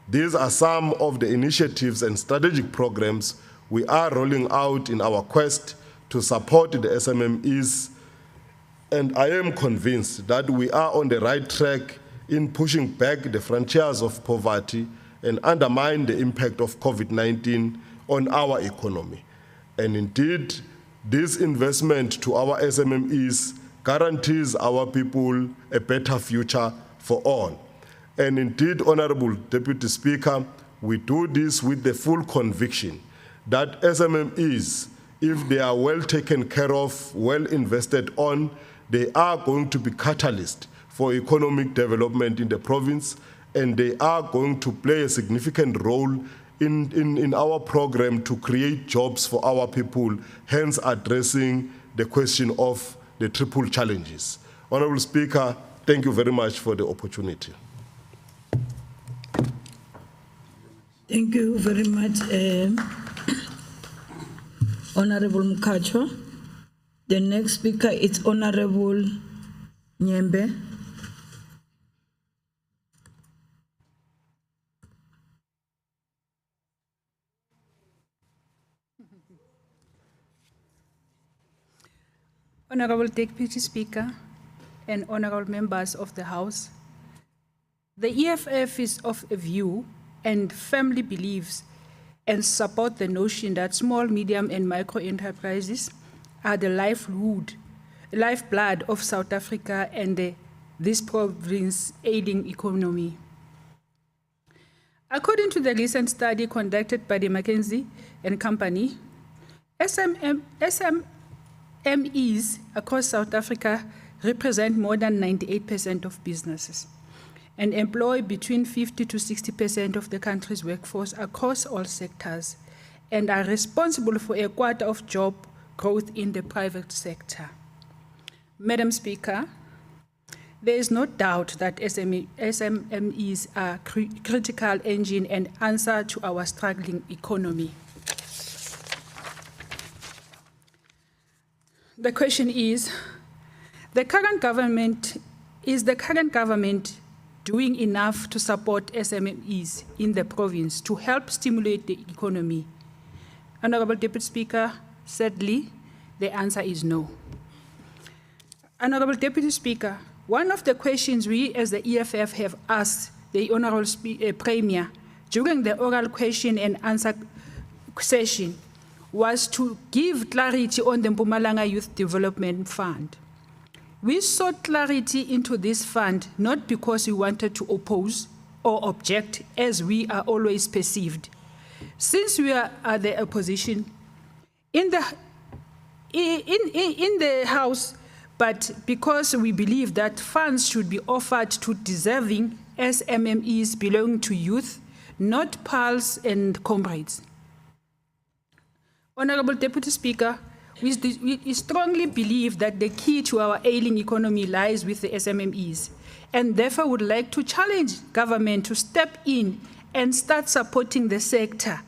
these are some of the initiatives and strategic programs we are rolling out in our quest to support the SMMEs, and I am convinced that we are on the right track in pushing back the frontiers of poverty and undermine the impact of COVID-19 on our economy. And indeed, this investment to our SMMEs guarantees our people a better future for all. And indeed, Honorable Deputy Speaker, we do this with the full conviction that SMMEs, if they are well taken care of, well invested on, they are going to be catalyst for economic development in the province, and they are going to play a significant role in our program to create jobs for our people, hence addressing the question of the triple challenges. Honorable Speaker, thank you very much for the opportunity. Thank you very much, Honorable Mkachwa. The next speaker is Honorable Nyembe. Honorable Deputy Speaker and honorable members of the House, the EFF is of a view and firmly believes and support the notion that small, medium, and micro enterprises are the lifeblood of South Africa and this province's aiding economy. According to the recent study conducted by the McKinsey and Company, SMMEs across South Africa represent more than 98% of businesses and employ between 50 to 60% of the country's workforce across all sectors and are responsible for a quarter of job growth in the private sector. Madam Speaker, there is no doubt that SMMEs are a critical engine and answer to our struggling economy. The question is the current government doing enough to support SMMEs in the province to help stimulate the economy? Honorable Deputy Speaker, sadly, the answer is no. Honorable Deputy Speaker, one of the questions we as the EFF have asked the Honorable Premier during the oral question and answer session was to give clarity on the Mpumalanga Youth Development Fund. We sought clarity into this fund not because we wanted to oppose or object as we are always perceived. Since we are the opposition in the House, but because we believe that funds should be offered to deserving SMMEs belonging to youth, not pals and comrades. Honorable Deputy Speaker, we strongly believe that the key to our ailing economy lies with the SMMEs, and therefore would like to challenge government to step in and start supporting the sector.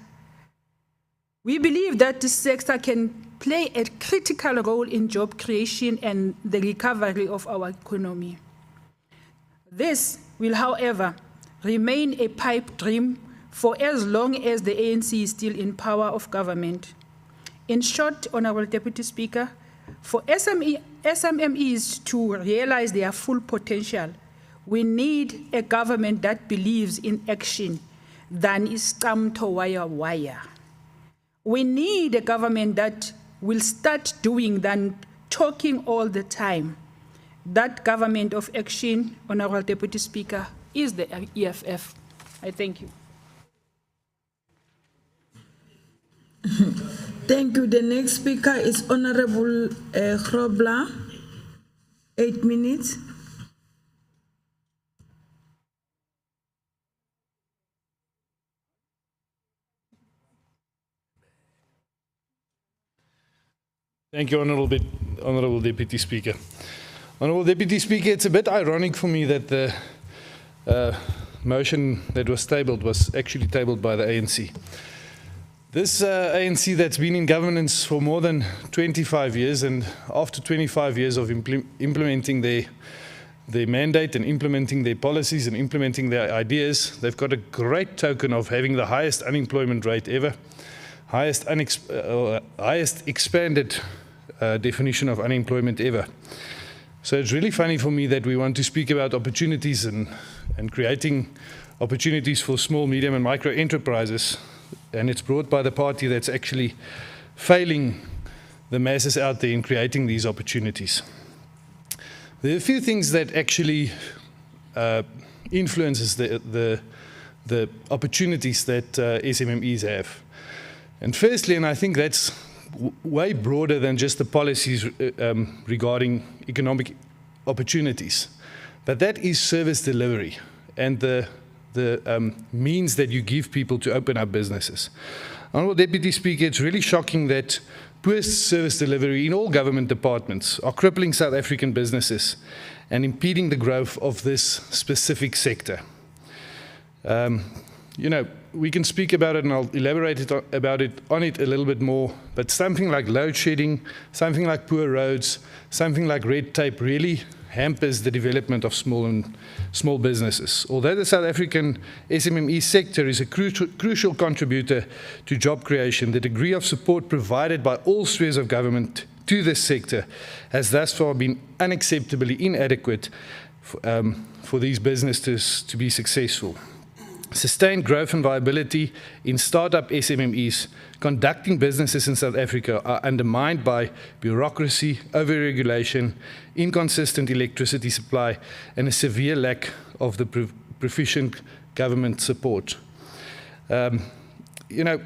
We believe that this sector can play a critical role in job creation and the recovery of our economy. This will, however, remain a pipe dream for as long as the ANC is still in power of government. In short, Honorable Deputy Speaker, for SMMEs to realize their full potential, we need a government that believes in action than is to wire. We need a government that will start doing than talking all the time. That government of action, Honorable Deputy Speaker, is the EFF. I thank you. Thank you. The next speaker is Honorable Grobler. 8 minutes. Thank you, Honourable Deputy Speaker. Honourable Deputy Speaker, it's a bit ironic for me that the motion that was tabled was actually tabled by the ANC. This ANC that's been in governance for more than 25 years, and after 25 years of implementing their mandate and implementing their policies and implementing their ideas, they've got a great token of having the highest unemployment rate ever, highest expanded definition of unemployment ever. So it's really funny for me that we want to speak about opportunities and creating opportunities for small, medium and micro enterprises, and it's brought by the party that's actually failing the masses out there in creating these opportunities. There are a few things that actually influences the opportunities that SMMEs have. And firstly, and I think that's way broader than just the policies regarding economic opportunities, but that is service delivery and the means that you give people to open up businesses. Honourable Deputy Speaker, it's really shocking that poor service delivery in all government departments are crippling South African businesses and impeding the growth of this specific sector. You know, we can speak about it and I'll elaborate on it a little bit more, but something like load shedding, something like poor roads, something like red tape really hampers the development of small businesses. Although the South African SMME sector is a crucial contributor to job creation, the degree of support provided by all spheres of government to this sector has thus far been unacceptably inadequate for these businesses to be successful. Sustained growth and viability in startup SMMEs conducting businesses in South Africa are undermined by bureaucracy, over-regulation, inconsistent electricity supply, and a severe lack of the proficient government support. You know,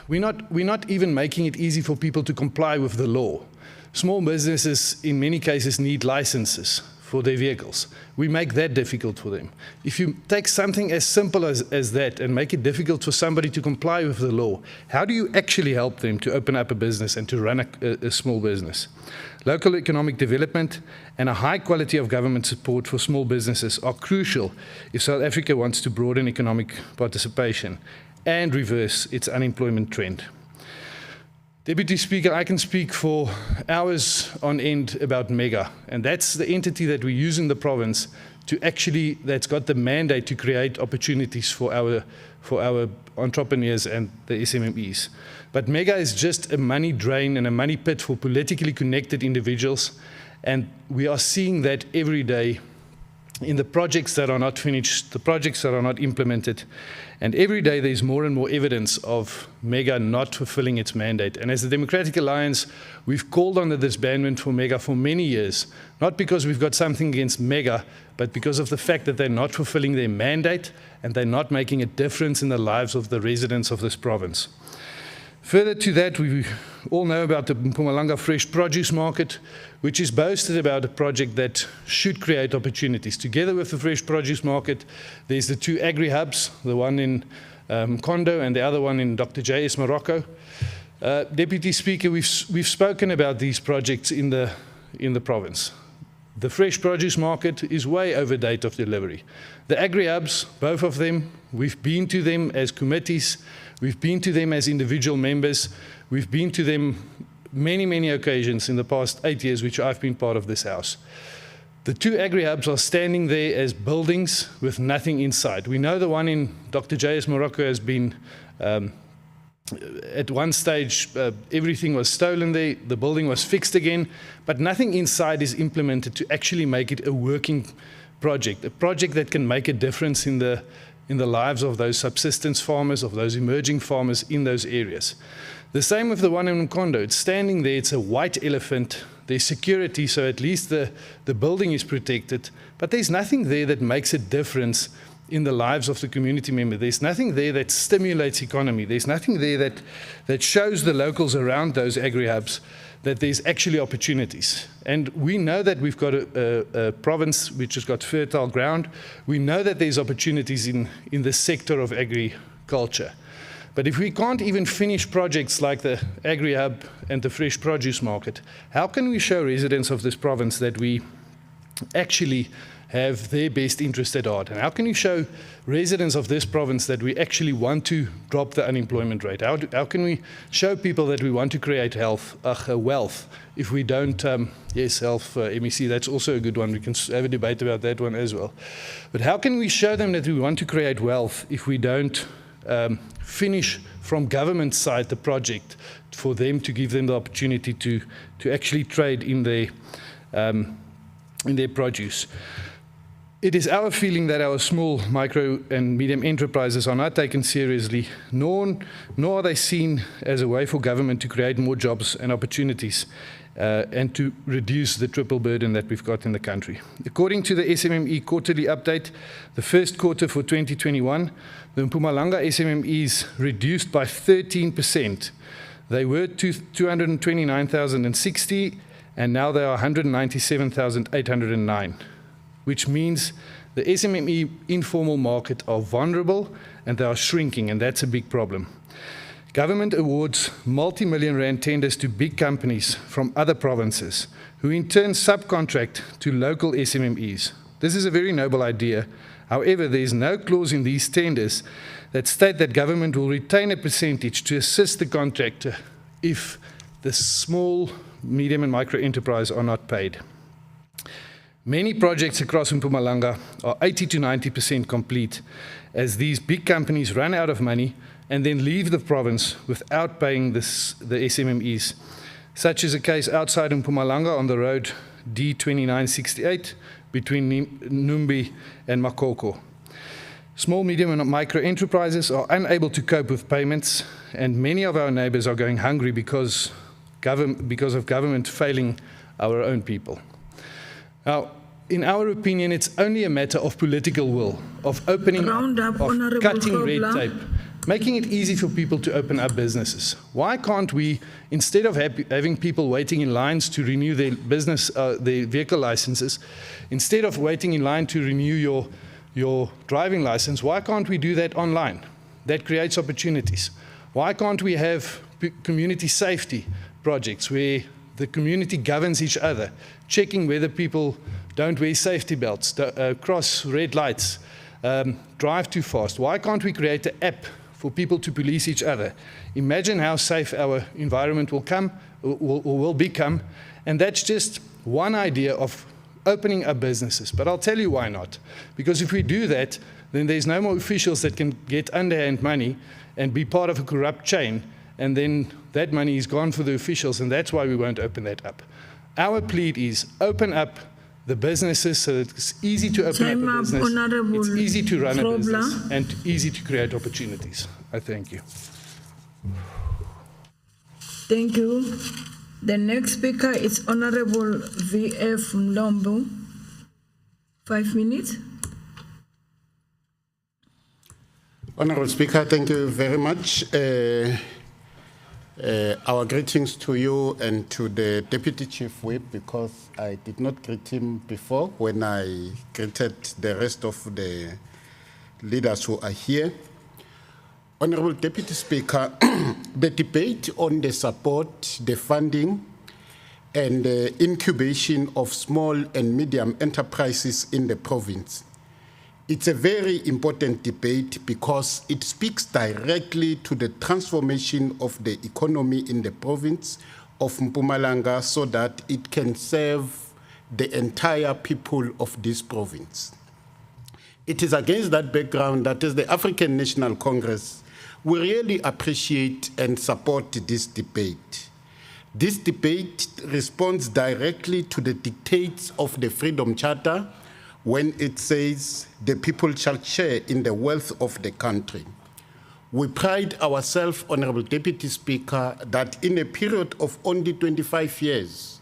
we're not even making it easy for people to comply with the law. Small businesses, in many cases, need licenses for their vehicles. We make that difficult for them. If you take something as simple as that and make it difficult for somebody to comply with the law, how do you actually help them to open up a business and to run a small business? Local economic development and a high quality of government support for small businesses are crucial if South Africa wants to broaden economic participation and reverse its unemployment trend. Deputy Speaker, I can speak for hours on end about Mega, and that's the entity that we use in the province that's got the mandate to create opportunities for our entrepreneurs and the SMMEs. But Mega is just a money drain and a money pit for politically connected individuals, and we are seeing that every day in the projects that are not finished, the projects that are not implemented. And every day there's more and more evidence of Mega not fulfilling its mandate. And as the Democratic Alliance, we've called on the disbandment for Mega for many years, not because we've got something against Mega, but because of the fact that they're not fulfilling their mandate and they're not making a difference in the lives of the residents of this province. Further to that, we all know about the Mpumalanga fresh produce market, which is boasted about a project that should create opportunities. Together with the fresh produce market, there's the two agri-hubs, the one in Kondo and the other one in Dr. J.S. Morocco. Deputy Speaker, we've spoken about these projects in the province. The fresh produce market is way over date of delivery. The agri-hubs, both of them, we've been to them as committees, we've been to them as individual members, we've been to them many, many occasions in the past 8 years which I've been part of this House. The two agri-hubs are standing there as buildings with nothing inside. We know the one in Dr. J.S. Morocco has been, at one stage, everything was stolen there, the building was fixed again, but nothing inside is implemented to actually make it a working project, a project that can make a difference in the lives of those subsistence farmers, of those emerging farmers in those areas. The same with the one in Kondo. It's standing there, it's a white elephant, there's security, so at least the building is protected, but there's nothing there that makes a difference in the lives of the community member. There's nothing there that stimulates economy. There's nothing there that shows the locals around those agri-hubs that there's actually opportunities. And we know that we've got a province which has got fertile ground. We know that there's opportunities in the sector of agriculture. But if we can't even finish projects like the agri-hub and the fresh produce market, how can we show residents of this province that we actually have their best interest at heart? And how can you show residents of this province that we actually want to drop the unemployment rate? How can we show people that we want to create wealth if we don't, yes, health, MEC, that's also a good one. We can have a debate about that one as well. But how can we show them that we want to create wealth if we don't finish from government side the project for them to give them the opportunity to actually trade in their produce? It is our feeling that our small, micro and medium enterprises are not taken seriously, nor are they seen as a way for government to create more jobs and opportunities and to reduce the triple burden that we've got in the country. According to the SMME quarterly update, the first quarter for 2021, the Mpumalanga SMMEs reduced by 13%. They were 229,060 and now they are 197,809. Which means the SMME informal market are vulnerable and they are shrinking, and that's a big problem. Government awards multi-million rand tenders to big companies from other provinces, who in turn subcontract to local SMMEs. This is a very noble idea. However, there is no clause in these tenders that state that government will retain a percentage to assist the contractor if the small, medium and micro enterprise are not paid. Many projects across Mpumalanga are 80 to 90% complete as these big companies run out of money and then leave the province without paying the SMMEs. Such is a case outside Mpumalanga on the road D2968 between Numbi and Makoko. Small, medium and micro enterprises are unable to cope with payments, and many of our neighbors are going hungry because of government failing our own people. Now, in our opinion, it's only a matter of political will, of opening up, of cutting red tape, making it easy for people to open up businesses. Why can't we, instead of having people waiting in lines to renew their their vehicle licenses, instead of waiting in line to renew your driving license, why can't we do that online? That creates opportunities. Why can't we have community safety projects where the community governs each other, checking whether people don't wear safety belts, cross red lights, drive too fast? Why can't we create an app for people to police each other? Imagine how safe our environment will become, and that's just one idea of opening up businesses. But I'll tell you why not. Because if we do that, then there's no more officials that can get underhand money and be part of a corrupt chain, and then that money is gone for the officials, and that's why we won't open that up. Our plea is open up the businesses so that it's easy to open up a business, it's easy to run a business, and easy to create opportunities. I thank you. Thank you. The next speaker is Honorable V.F. Mlombo. 5 minutes. Honorable Speaker, thank you very much. Our greetings to you and to the Deputy Chief Whip, because I did not greet him before when I greeted the rest of the leaders who are here. Honorable Deputy Speaker, the debate on the support, the funding, and the incubation of small and medium enterprises in the province. It's a very important debate because it speaks directly to the transformation of the economy in the province of Mpumalanga so that it can serve the entire people of this province. It is against that background that as the African National Congress, we really appreciate and support this debate. This debate responds directly to the dictates of the Freedom Charter when it says the people shall share in the wealth of the country. We pride ourselves, Honorable Deputy Speaker, that in a period of only 25 years,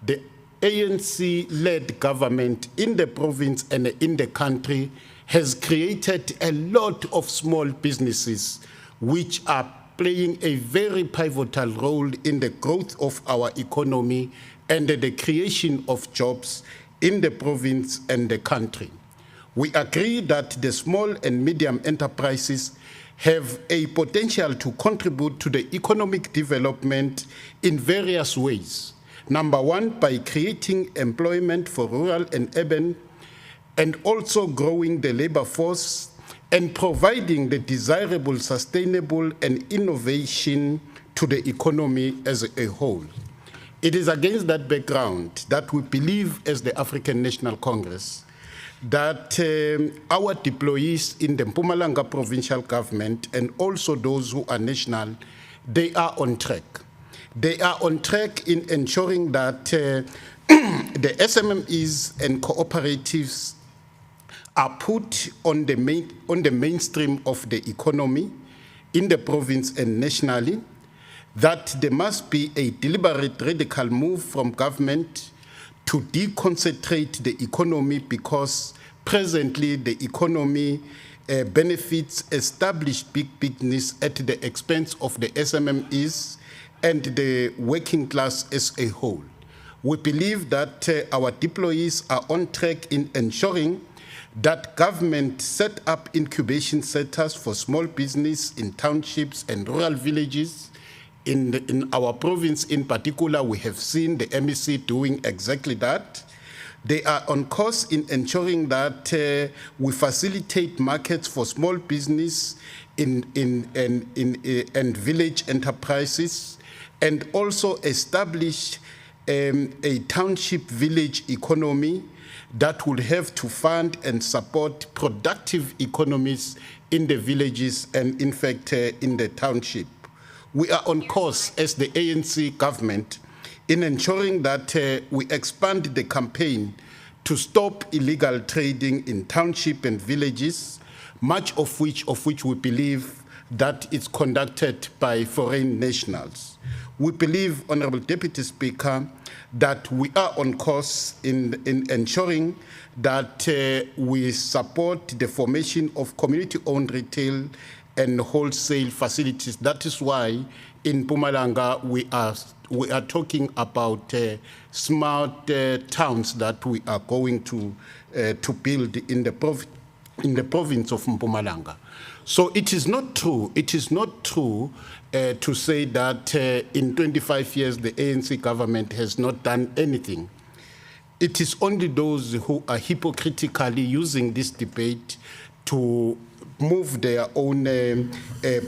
the ANC-led government in the province and in the country has created a lot of small businesses which are playing a very pivotal role in the growth of our economy and the creation of jobs in the province and the country. We agree that the small and medium enterprises have a potential to contribute to the economic development in various ways. Number one, by creating employment for rural and urban, and also growing the labor force and providing the desirable, sustainable, and innovation to the economy as a whole. It is against that background that we believe as the African National Congress that our deployees in the Mpumalanga provincial government and also those who are national, they are on track. They are on track in ensuring that the SMMEs and cooperatives are put on the mainstream of the economy in the province and nationally, that there must be a deliberate radical move from government to deconcentrate the economy, because presently the economy benefits established big business at the expense of the SMMEs and the working class as a whole. We believe that our deployees are on track in ensuring that government set up incubation centers for small business in townships and rural villages. In our province in particular, we have seen the MEC doing exactly that. They are on course in ensuring that we facilitate markets for small business and village enterprises, and also establish a township village economy that will have to fund and support productive economies in the villages and, in fact, in the township. We are on course as the ANC government in ensuring that we expand the campaign to stop illegal trading in township and villages, much of which we believe that it's conducted by foreign nationals. We believe, Honorable Deputy Speaker, that we are on course in ensuring that we support the formation of community-owned retail and wholesale facilities. That is why in Mpumalanga we are talking about smart towns that we are going to build in the province of Mpumalanga. So it is not true. It is not true to say that in 25 years the ANC government has not done anything. It is only those who are hypocritically using this debate to move their own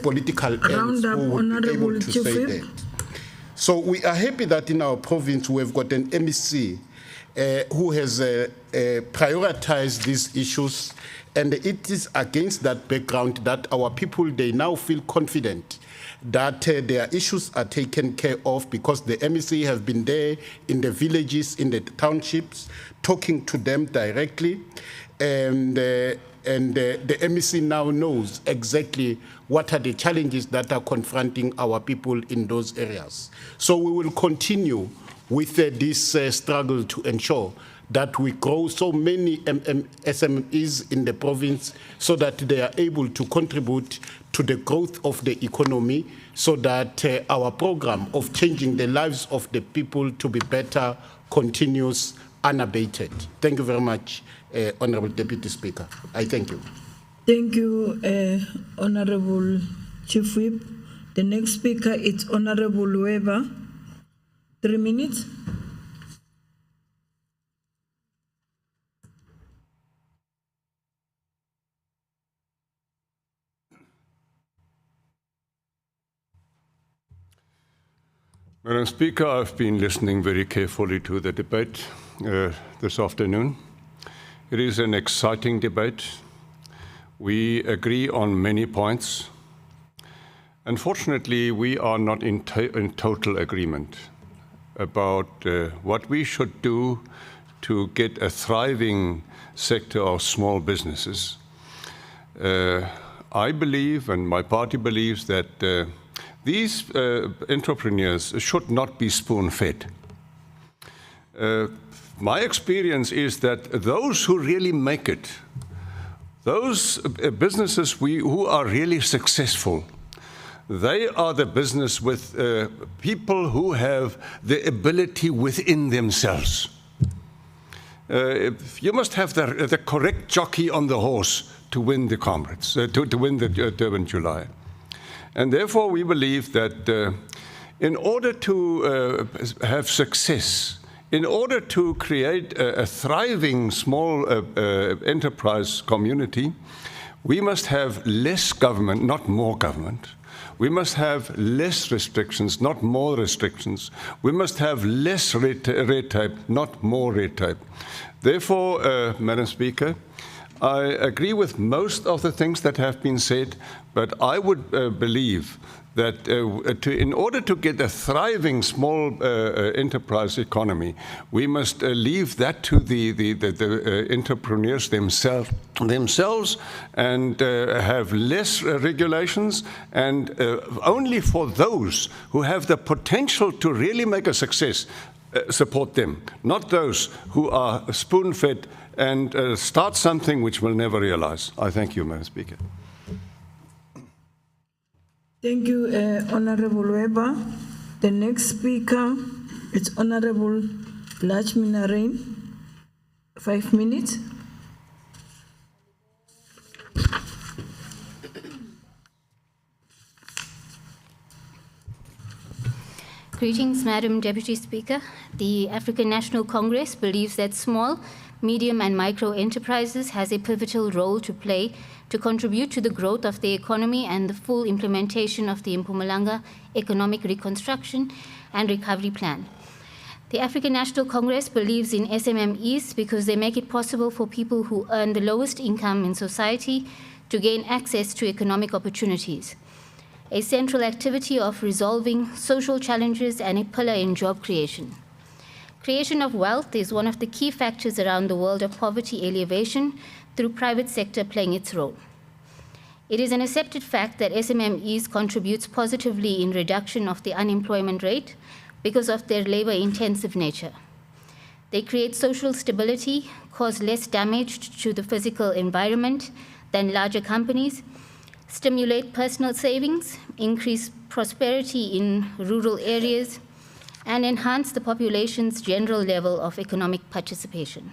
political ends who would be able to say that. So we are happy that in our province we have got an MEC who has prioritized these issues. And it is against that background that our people, they now feel confident that their issues are taken care of, because the MEC have been there in the villages, in the townships, talking to them directly. And the MEC now knows exactly what are the challenges that are confronting our people in those areas. So we will continue with this struggle to ensure that we grow so many SMEs in the province so that they are able to contribute to the growth of the economy, so that our program of changing the lives of the people to be better continues unabated. Thank you very much, Honorable Deputy Speaker. I thank you. Thank you, Honorable Chief Whip. The next speaker is Honorable Weber. 3 minutes. Madam Speaker, I've been listening very carefully to the debate this afternoon. It is an exciting debate. We agree on many points. Unfortunately, we are not in total agreement about what we should do to get a thriving sector of small businesses. I believe, and my party believes, that these entrepreneurs should not be spoon-fed. My experience is that those who really make it, those businesses who are really successful, they are the business with people who have the ability within themselves. You must have the correct jockey on the horse to win the comrades, to win the Durban July. And therefore, we believe that in order to have success, in order to create a thriving small enterprise community, we must have less government, not more government. We must have less restrictions, not more restrictions. We must have less red tape, not more red tape. Therefore, Madam Speaker, I agree with most of the things that have been said, but I would believe that in order to get a thriving small enterprise economy, we must leave that to the entrepreneurs themselves and have less regulations, and only for those who have the potential to really make a success, support them, not those who are spoon-fed and start something which will never realize. I thank you, Madam Speaker. Thank you, Honorable Weber. The next speaker is Honorable Lakshmi Narain. 5 minutes. Greetings, Madam Deputy Speaker. The African National Congress believes that small, medium and micro enterprises has a pivotal role to play to contribute to the growth of the economy and the full implementation of the Mpumalanga Economic Reconstruction and Recovery Plan. The African National Congress believes in SMMEs because they make it possible for people who earn the lowest income in society to gain access to economic opportunities, a central activity of resolving social challenges and a pillar in job creation. Creation of wealth is one of the key factors around the world of poverty alleviation, through private sector playing its role. It is an accepted fact that SMMEs contributes positively in reduction of the unemployment rate because of their labor-intensive nature. They create social stability, cause less damage to the physical environment than larger companies, stimulate personal savings, increase prosperity in rural areas, and enhance the population's general level of economic participation.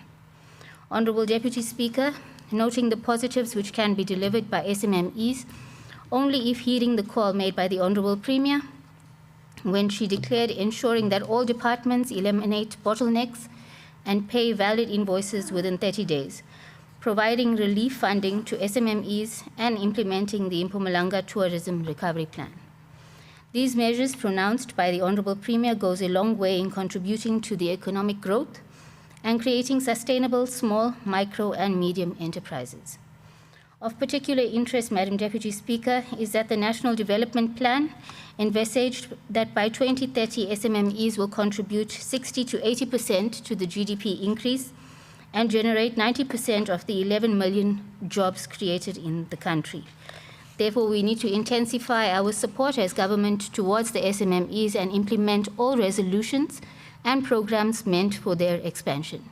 Honorable Deputy Speaker, noting the positives which can be delivered by SMMEs, only if heeding the call made by the Honorable Premier when she declared ensuring that all departments eliminate bottlenecks and pay valid invoices within 30 days, providing relief funding to SMMEs and implementing the Mpumalanga Tourism Recovery Plan. These measures pronounced by the Honorable Premier goes a long way in contributing to the economic growth and creating sustainable small, micro, and medium enterprises. Of particular interest, Madam Deputy Speaker, is that the National Development Plan envisaged that by 2030, SMMEs will contribute 60 to 80% to the GDP increase and generate 90% of the 11 million jobs created in the country. Therefore, we need to intensify our support as government towards the SMMEs and implement all resolutions and programs meant for their expansion.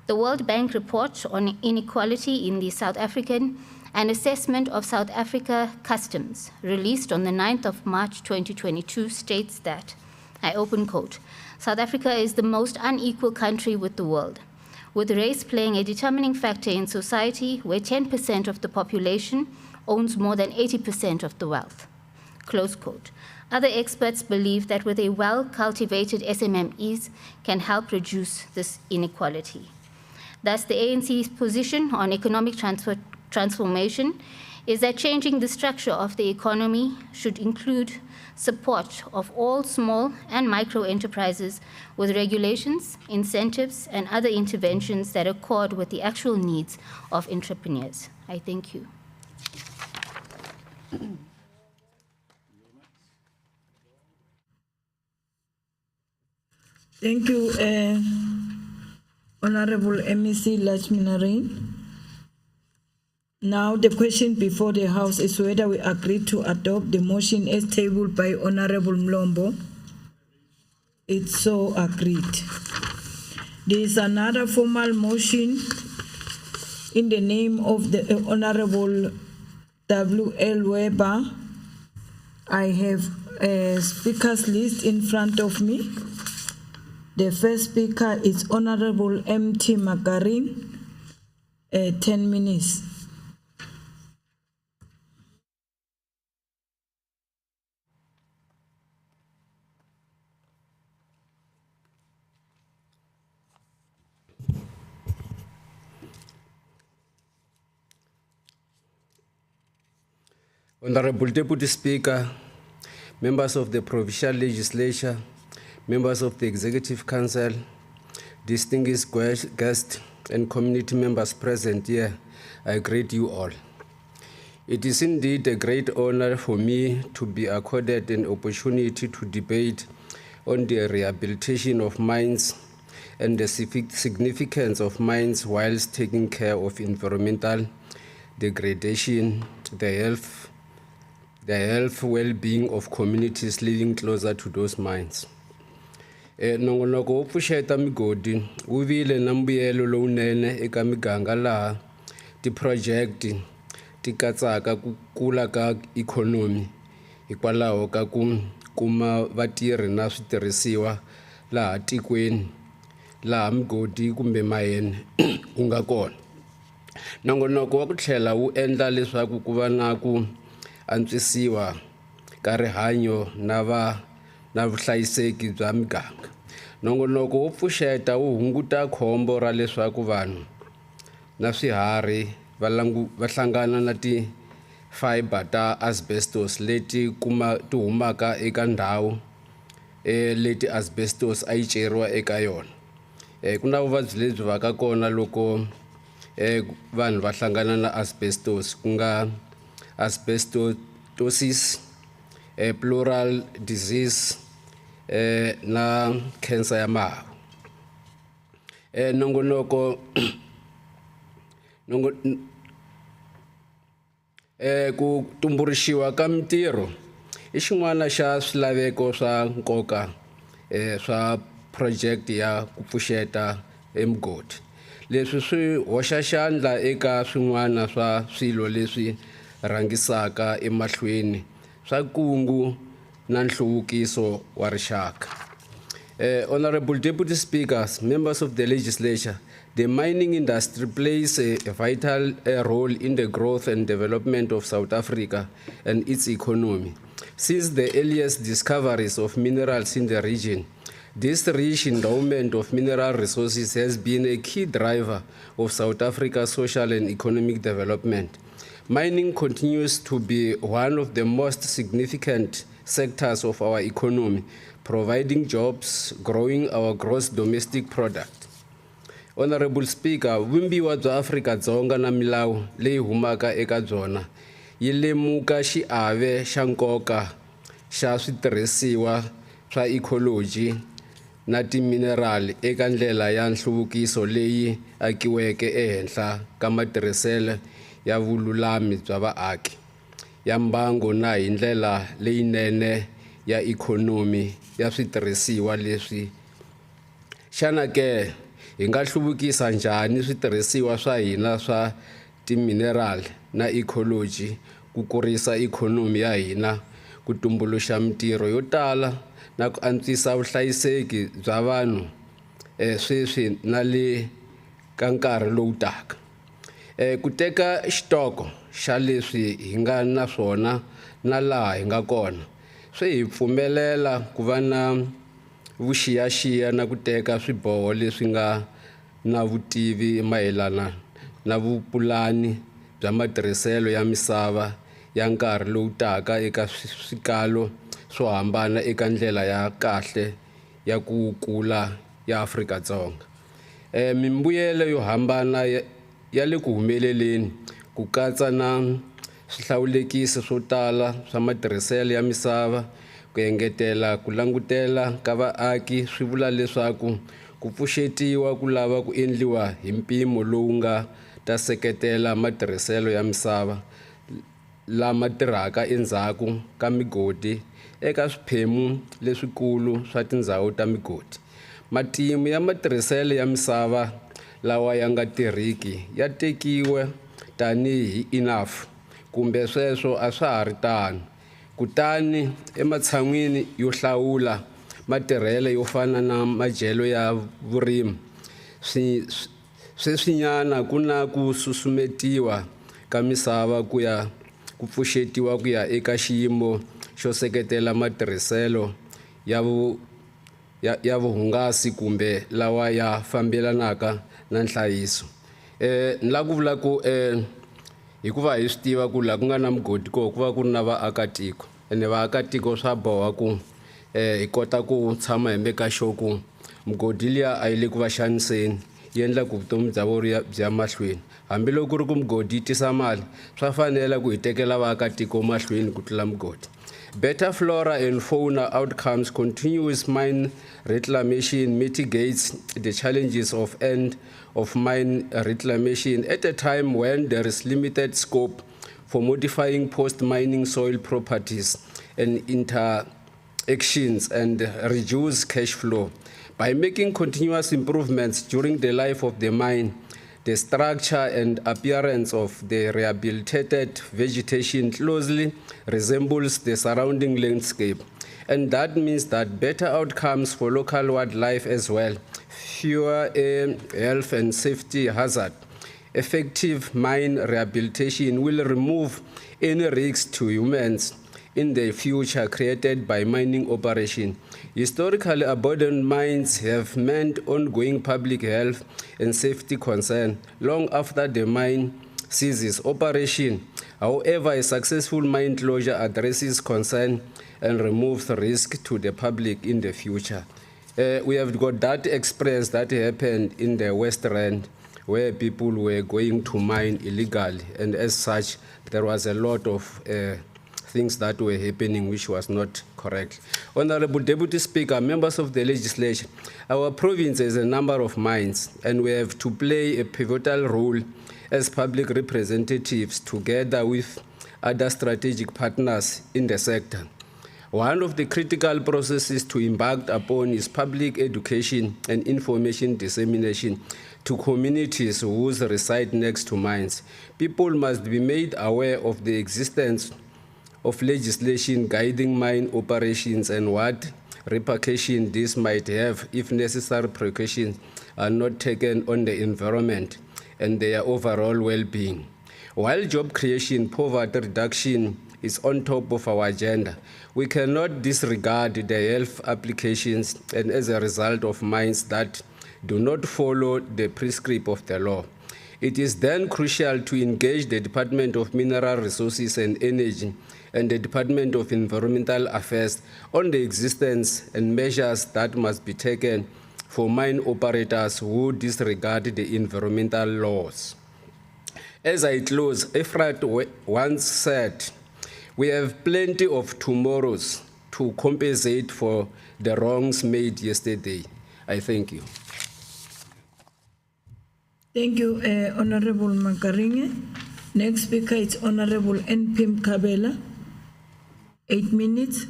The World Bank report on inequality in the South African and assessment of South Africa customs, released on the 9th of March 2022, states that, I open quote, South Africa is the most unequal country with the world, with race playing a determining factor in society where 10% of the population owns more than 80% of the wealth, close quote. Other experts believe that with a well-cultivated SMMEs can help reduce this inequality. Thus, the ANC's position on economic transformation is that changing the structure of the economy should include support of all small and micro enterprises with regulations, incentives, and other interventions that accord with the actual needs of entrepreneurs. I thank you. Thank you, Honorable MEC Lachminarain. Now the question before the House is whether we agree to adopt the motion as tabled by Honorable Mlombo. It's so agreed. There is another formal motion in the name of the Honorable W.L. Weber. I have a speakers list in front of me. The first speaker is Honorable M.T. Makarin, 10 minutes. Honorable Deputy Speaker, members of the Provincial Legislature, members of the Executive Council, distinguished guests, and community members present here, I greet you all. It is indeed a great honor for me to be accorded an opportunity to debate on the rehabilitation of mines and the significance of mines whilst taking care of environmental degradation, the health well-being of communities living closer to those mines. Nongonoko wo pfuxeta migodi wu vile na mbuyelo lowunene eka miganga laha ti-project ti katsaka ku kula ka ikhonomi hikwalaho ka ku kuma vatirhi na switirhisiwa laha tikweni laha migodi kumbe mayeni wu nga kona. Nongonoko wa ku tlhela wu endla leswaku ku va na ku antswisiwa ka rihanyo na vuhlayiseki bya miganga. Nongonoko wo pfuxeta wu hunguta khombo ra leswaku vanhu na swiharhi va hlangana na ti-fiber ta asbestos leti ti humaka eka ndhawu leti asbestos a yi ceriwa eka yona. Ku na vuvabyi lebyi va ka kona loko vanhu va hlangana na asbestos, ku nga asbestosis, pleural disease, na cancer ya mahawu. Nongonoko ku tumbuluxiwa ka mitirho i xin'wana xa swilaveko swa nkoka swa project ya ku pfuxeta emigodi. Leswi swi hoxa xandla eka swin'wana swa swilo leswi rhangisaka emahlweni swa kungu na nhluvukiso wa rixaka. Honorable Deputy Speakers, members of the legislature, the mining industry plays a vital role in the growth and development of South Africa and its economy. Since the earliest discoveries of minerals in the region, this rich endowment of mineral resources has been a key driver of South Africa's social and economic development. Mining continues to be one of the most significant sectors of our economy, providing jobs, growing our gross domestic product. Honorable Speaker, vumbiwa bya Afrika-Dzonga na milawu leyi humaka eka byona yi lemuka xiave xa nkoka xa switirhisiwa swa ecology na timinerali eka ndlela ya nhluvukiso leyi akiweke ehenhla ka matirhiselo ya vululami bya vaaki ya mbango na hi ndlela leyinene ya ikhonomi ya switirhisiwa leswi. Xana ke hi nga hluvukisa njhani switirhisiwa swa hina swa timinerali na ecology ku kurisa ikhonomi ya hina, ku tumbuluxa mitirho yo tala na ku antswisa vuhlayiseki bya vanhu sweswi na le ka nkarhi lowu taka. Ku teka xitoko xa leswi hi nga na swona na laha hi nga kona swi hi pfumelela ku va na vuxiyaxiya na ku teka swiboho leswi nga na vutivi mayelana na vupulani bya matirhiselo ya misava ya nkarhi lowu taka eka swikalo swo hambana eka ndlela ya kahle ya ku kula ya Afrika-Dzonga. Mimbuyelo yo hambana ya le ku humeleleni ku katsa na swihlawulekisi swo tala swa matirhiselo ya misava, ku engetela ku langutela ka vaaki swi vula leswaku ku pfuxetiwa ku lava ku endliwa hi mpimo lowu nga ta seketela matirhiselo ya misava lama tirhaka endzhaku ka migodi eka swiphemu leswikulu swa tindhawu ta migodi. Matimu ya matirhiselo ya misava lawa ya nga tirhiki ya tekiwe tanihi enough, kumbe sweswo a swa ha ri tano. Kutani ematshan'wini yo hlawula matirhelo yo fana na madyelo ya vurimi, sweswinyana ku na ku susumetiwa ka misava ku pfuxetiwa ku ya eka xiyimo xo seketela matirhiselo ya vuhungasi kumbe lawa ya fambelanaka na nhlayiso. Ni la ku vula ku hikuva hi swi tiva ku laha ku nga na mugodi ku va ku ri na vaakatiko, ene vaakatiko swa boha ku hi kota ku tshama hi make sure ku mugodi liya a yi le ku va xaniseni, yi endla ku vutomi bya vona byi ya mahlweni. Hambiloko ku ri ku mugodi yi tisa mali, swa fanela ku hi tekela vaakatiko mahlweni ku tlula mugodi. Better flora and fauna outcomes, continuous mine reclamation mitigates the challenges of end of mine reclamation at a time when there is limited scope for modifying post-mining soil properties and interactions and reduce cash flow. By making continuous improvements during the life of the mine, the structure and appearance of the rehabilitated vegetation closely resembles the surrounding landscape. And that means that better outcomes for local wildlife as well, fewer health and safety hazards. Effective mine rehabilitation will remove any risks to humans in the future created by mining operation. Historically, abandoned mines have meant ongoing public health and safety concern long after the mine ceases operation. However, a successful mine closure addresses concern and removes risk to the public in the future. We have got that experience that happened in the West Rand, where people were going to mine illegally, and as such, there was a lot of things that were happening which was not correct. Honorable Deputy Speaker, members of the legislature, our province has a number of mines, and we have to play a pivotal role as public representatives together with other strategic partners in the sector. One of the critical processes to embark upon is public education and information dissemination to communities who reside next to mines. People must be made aware of the existence of legislation guiding mine operations and what repercussions this might have if necessary precautions are not taken on the environment and their overall well-being. While job creation, poverty reduction is on top of our agenda, we cannot disregard the health applications and as a result of mines that do not follow the prescription of the law. It is then crucial to engage the Department of Mineral Resources and Energy and the Department of Environmental Affairs on the existence and measures that must be taken for mine operators who disregard the environmental laws. As I close, Efrat once said, "We have plenty of tomorrows to compensate for the wrongs made yesterday." I thank you. Thank you, Honorable Makaringe. Next speaker is Honorable N.P. Kabela. 8 minutes.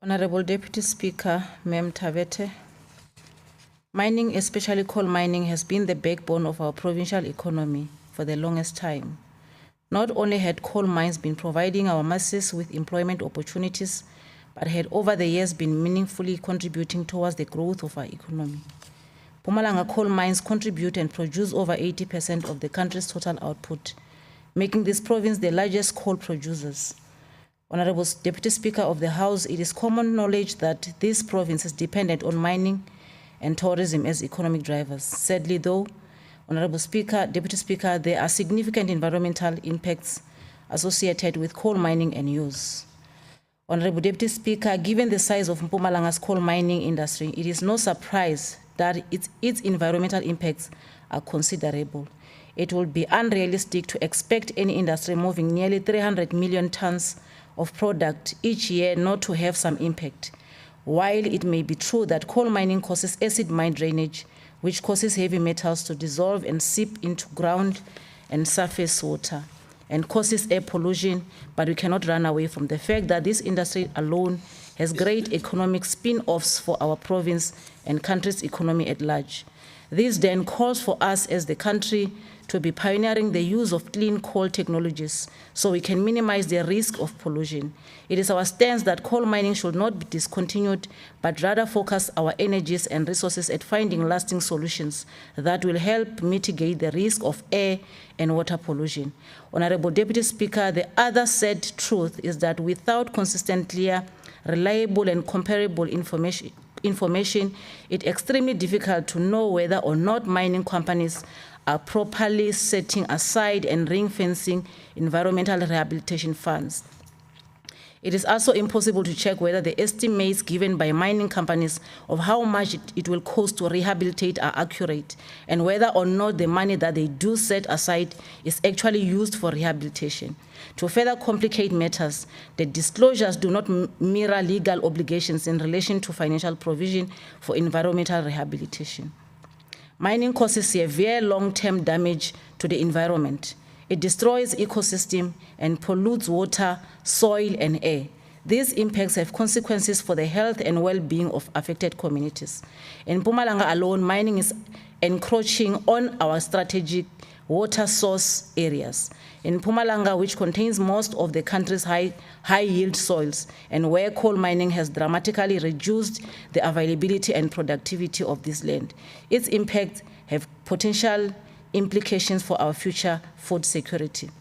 Honorable Deputy Speaker, Ma'am Tavete, mining, especially coal mining, has been the backbone of our provincial economy for the longest time. Not only had coal mines been providing our masses with employment opportunities, but had over the years been meaningfully contributing towards the growth of our economy. Mpumalanga coal mines contribute and produce over 80% of the country's total output, making this province the largest coal producers. Honorable Deputy Speaker of the House, it is common knowledge that this province is dependent on mining and tourism as economic drivers. Sadly though, Honorable Speaker, Deputy Speaker, there are significant environmental impacts associated with coal mining and use. Honorable Deputy Speaker, given the size of Mpumalanga's coal mining industry, it is no surprise that its environmental impacts are considerable. It would be unrealistic to expect any industry moving nearly 300 million tons of product each year not to have some impact. While it may be true that coal mining causes acid mine drainage, which causes heavy metals to dissolve and seep into ground and surface water, and causes air pollution, but we cannot run away from the fact that this industry alone has great economic spin-offs for our province and country's economy at large. This then calls for us as the country to be pioneering the use of clean coal technologies so we can minimize the risk of pollution. It is our stance that coal mining should not be discontinued, but rather focus our energies and resources at finding lasting solutions that will help mitigate the risk of air and water pollution. Honorable Deputy Speaker, the other sad truth is that without consistent, clear, reliable and comparable information, it's extremely difficult to know whether or not mining companies are properly setting aside and ring-fencing environmental rehabilitation funds. It is also impossible to check whether the estimates given by mining companies of how much it will cost to rehabilitate are accurate, and whether or not the money that they do set aside is actually used for rehabilitation. To further complicate matters, the disclosures do not mirror legal obligations in relation to financial provision for environmental rehabilitation. Mining causes severe long-term damage to the environment. It destroys ecosystem and pollutes water, soil, and air. These impacts have consequences for the health and well-being of affected communities. In Mpumalanga alone, mining is encroaching on our strategic water source areas. In Mpumalanga, which contains most of the country's high-yield soils, and where coal mining has dramatically reduced the availability and productivity of this land, its impacts have potential implications for our future food security.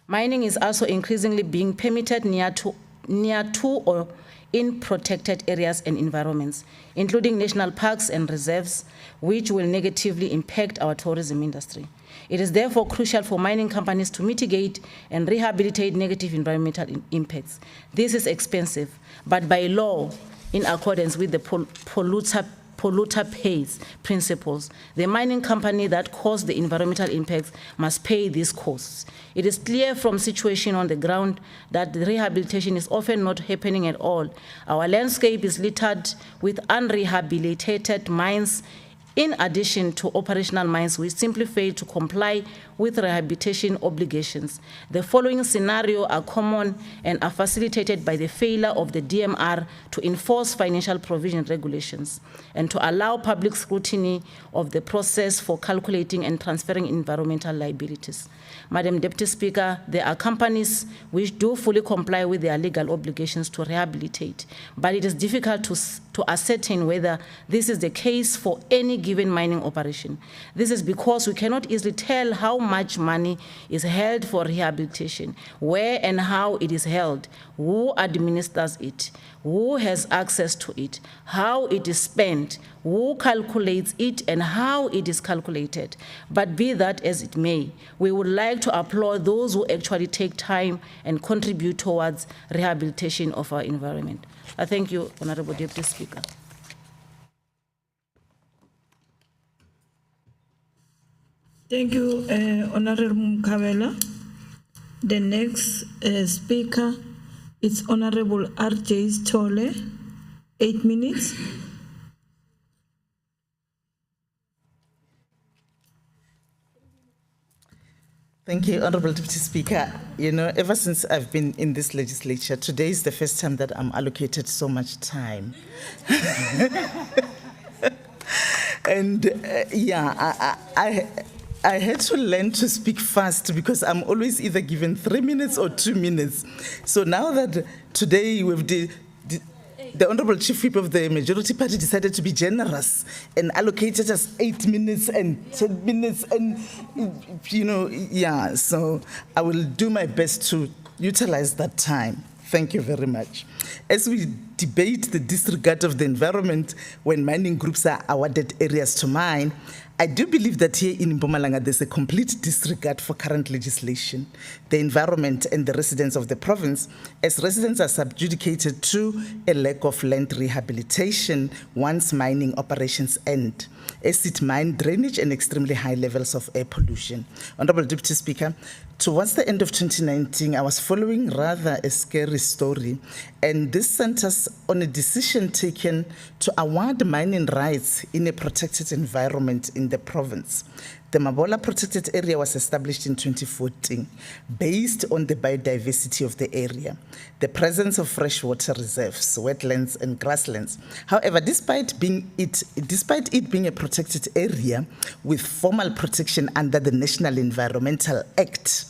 Mining is also increasingly being permitted near to or in protected areas and environments, including national parks and reserves, which will negatively impact our tourism industry. It is therefore crucial for mining companies to mitigate and rehabilitate negative environmental impacts. This is expensive, but by law, in accordance with the polluter pays principles, the mining company that caused the environmental impacts must pay these costs. It is clear from situation on the ground that the rehabilitation is often not happening at all. Our landscape is littered with unrehabilitated mines, in addition to operational mines which simply fail to comply with rehabilitation obligations. The following scenarios are common and are facilitated by the failure of the DMR to enforce financial provision regulations and to allow public scrutiny of the process for calculating and transferring environmental liabilities. Madam Deputy Speaker, there are companies which do fully comply with their legal obligations to rehabilitate, but it is difficult to ascertain whether this is the case for any given mining operation. This is because we cannot easily tell how much money is held for rehabilitation, where and how it is held, who administers it, who has access to it, how it is spent, who calculates it, and how it is calculated. But be that as it may, we would like to applaud those who actually take time and contribute towards rehabilitation of our environment. I thank you, Honorable Deputy Speaker. Thank you, Honorable Mkabela. The next speaker is Honorable R.J. Stolle, 8 minutes. Thank you, Honorable Deputy Speaker. You know, ever since I've been in this legislature, today is the first time that I'm allocated so much time. And I had to learn to speak fast because I'm always either given 3 minutes or 2 minutes. So now that today the Honorable Chief Whip of the Majority Party decided to be generous and allocated us 8 minutes and 10 minutes and, so I will do my best to utilize that time. Thank you very much. As we debate the disregard of the environment when mining groups are awarded areas to mine, I do believe that here in Mpumalanga there's a complete disregard for current legislation, the environment and the residents of the province, as residents are subjudicated to a lack of land rehabilitation once mining operations end, acid mine drainage and extremely high levels of air pollution. Honorable Deputy Speaker, towards the end of 2019, I was following rather a scary story, and this centers on a decision taken to award mining rights in a protected environment in the province. The Mabola Protected Area was established in 2014 based on the biodiversity of the area, the presence of freshwater reserves, wetlands, and grasslands. However, despite it being a protected area with formal protection under the National Environmental Act,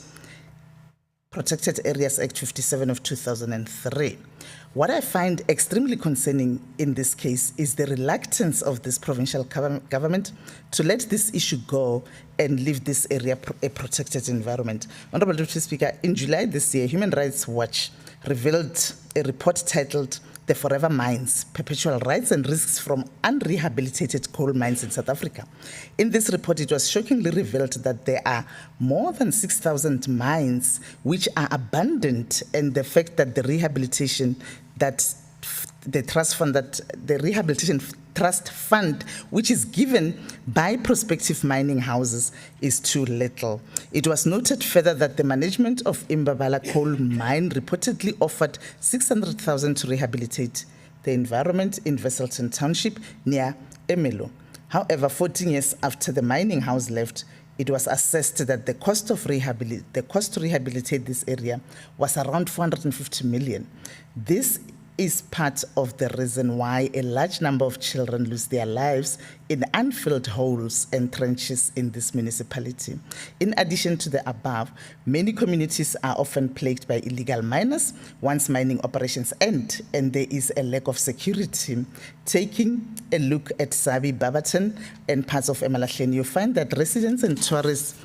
Protected Areas Act 57 of 2003. What I find extremely concerning in this case is the reluctance of this provincial government to let this issue go and leave this area a protected environment. Honorable Deputy Speaker, in July this year, Human Rights Watch revealed a report titled The Forever Mines, Perpetual Rights and Risks from Unrehabilitated Coal Mines in South Africa. In this report, it was shockingly revealed that there are more than 6,000 mines which are abandoned, and the fact that the rehabilitation rehabilitation trust fund, which is given by prospective mining houses, is too little. It was noted further that the management of Imbabala coal mine reportedly offered 600,000 to rehabilitate the environment in Wesselton Township near Emelo. However, 14 years after the mining house left, it was assessed that the cost to rehabilitate this area was around 450 million. This is part of the reason why a large number of children lose their lives in unfilled holes and trenches in this municipality. In addition to the above, many communities are often plagued by illegal miners once mining operations end, and there is a lack of security. Taking a look at Sabi, Barberton, and parts of Emalahleni, you find that residents and tourists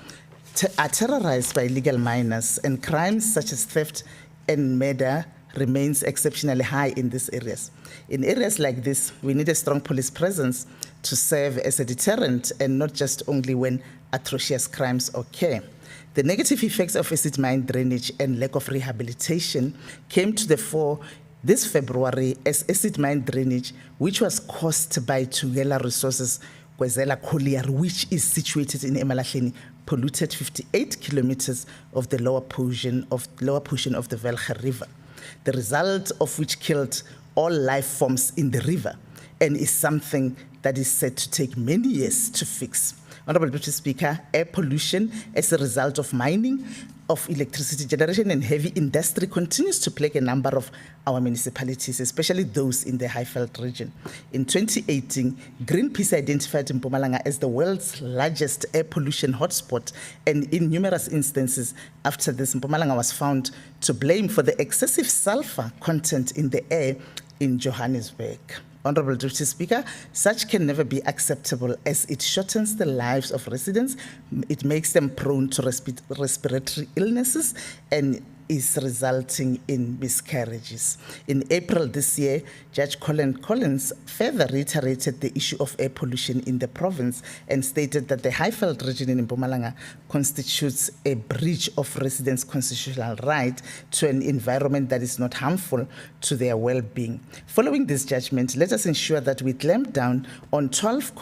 are terrorized by illegal miners, and crimes such as theft and murder remains exceptionally high in these areas. In areas like this, we need a strong police presence to serve as a deterrent, and not just only when atrocious crimes occur. The negative effects of acid mine drainage and lack of rehabilitation came to the fore this February as acid mine drainage, which was caused by Tugela Resources Kwezela Collier, which is situated in Emalahleni, polluted 58 kilometers of the lower portion of the Velge River, the result of which killed all life forms in the river and is something that is said to take many years to fix. Honorable Deputy Speaker, air pollution as a result of mining, of electricity generation and heavy industry continues to plague a number of our municipalities, especially those in the Highveld region. In 2018, Greenpeace identified Mpumalanga as the world's largest air pollution hotspot, and in numerous instances after this, Mpumalanga was found to blame for the excessive sulfur content in the air in Johannesburg. Honorable Deputy Speaker, such can never be acceptable as it shortens the lives of residents, it makes them prone to respiratory illnesses, and is resulting in miscarriages. In April this year, Judge Colin Collins further reiterated the issue of air pollution in the province and stated that the Highveld region in Mpumalanga constitutes a breach of residents' constitutional right to an environment that is not harmful to their well-being. Following this judgment, let us ensure that we clamp down on 12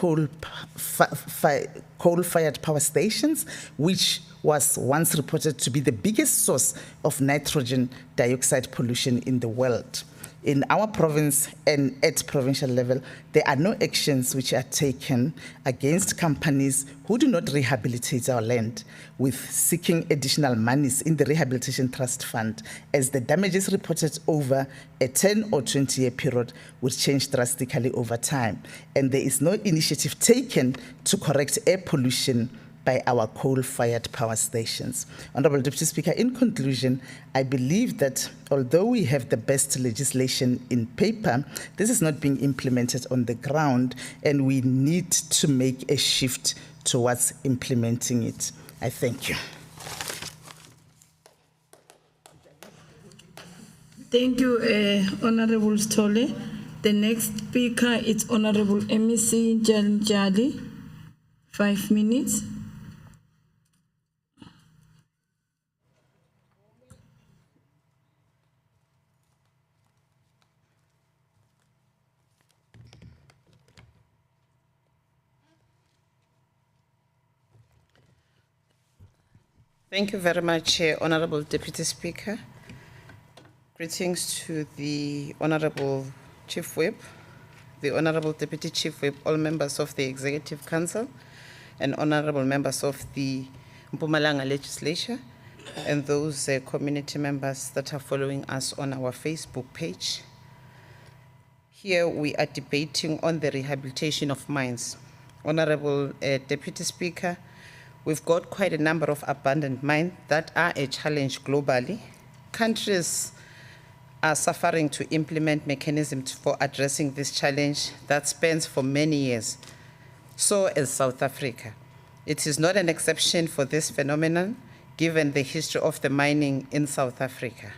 coal-fired power stations, which was once reported to be the biggest source of nitrogen dioxide pollution in the world. In our province and at provincial level, there are no actions which are taken against companies who do not rehabilitate our land, with seeking additional monies in the Rehabilitation Trust Fund, as the damages reported over a 10 or 20-year period will change drastically over time, and there is no initiative taken to correct air pollution by our coal-fired power stations. Honorable Deputy Speaker, in conclusion, I believe that although we have the best legislation in paper, this is not being implemented on the ground, and we need to make a shift towards implementing it. I thank you. Thank you, Honorable Stole. The next speaker is Honorable MEC Jali. 5 minutes. Thank you very much, Honorable Deputy Speaker. Greetings to the Honorable Chief Whip, the Honorable Deputy Chief Whip, all members of the Executive Council, and honorable members of the Mpumalanga Legislature, and those community members that are following us on our Facebook page. Here we are debating on the rehabilitation of mines. Honorable Deputy Speaker, we've got quite a number of abandoned mines that are a challenge globally. Countries are suffering to implement mechanisms for addressing this challenge that spans for many years. So is South Africa. It is not an exception for this phenomenon, given the history of the mining in South Africa.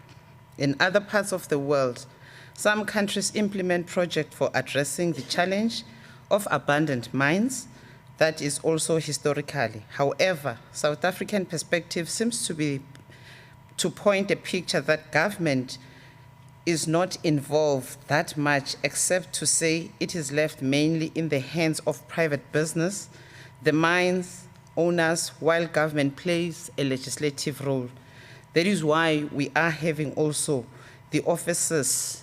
In other parts of the world, some countries implement projects for addressing the challenge of abandoned mines that is also historically. However, South African perspective seems to be to point a picture that government is not involved that much, except to say it is left mainly in the hands of private business, the mines owners, while government plays a legislative role. That is why we are having also the offices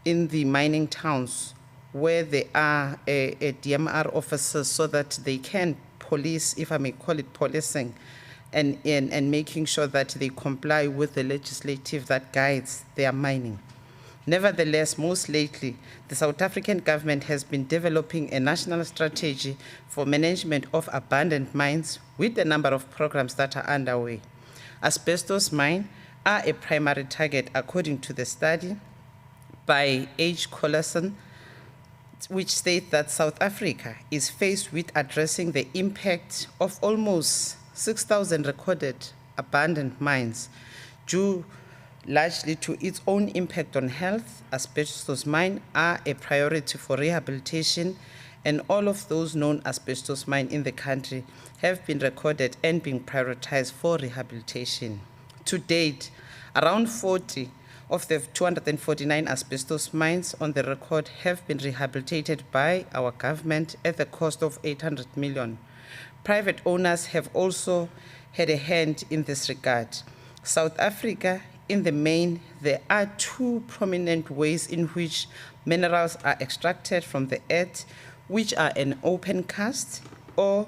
in the mining towns where there are a DMR officers, so that they can police, if I may call it policing, and making sure that they comply with the legislative that guides their mining. Nevertheless, most lately, the South African government has been developing a national strategy for management of abandoned mines with a number of programs that are underway. Asbestos mines are a primary target according to the study by H. Collison, which states that South Africa is faced with addressing the impact of almost 6,000 recorded abandoned mines due largely to its own impact on health. Asbestos mines are a priority for rehabilitation, and all of those known asbestos mines in the country have been recorded and being prioritized for rehabilitation. To date, around 40 of the 249 asbestos mines on the record have been rehabilitated by our government at the cost of 800 million. Private owners have also had a hand in this regard. South Africa, in the main, there are two prominent ways in which minerals are extracted from the earth, which are an open cast or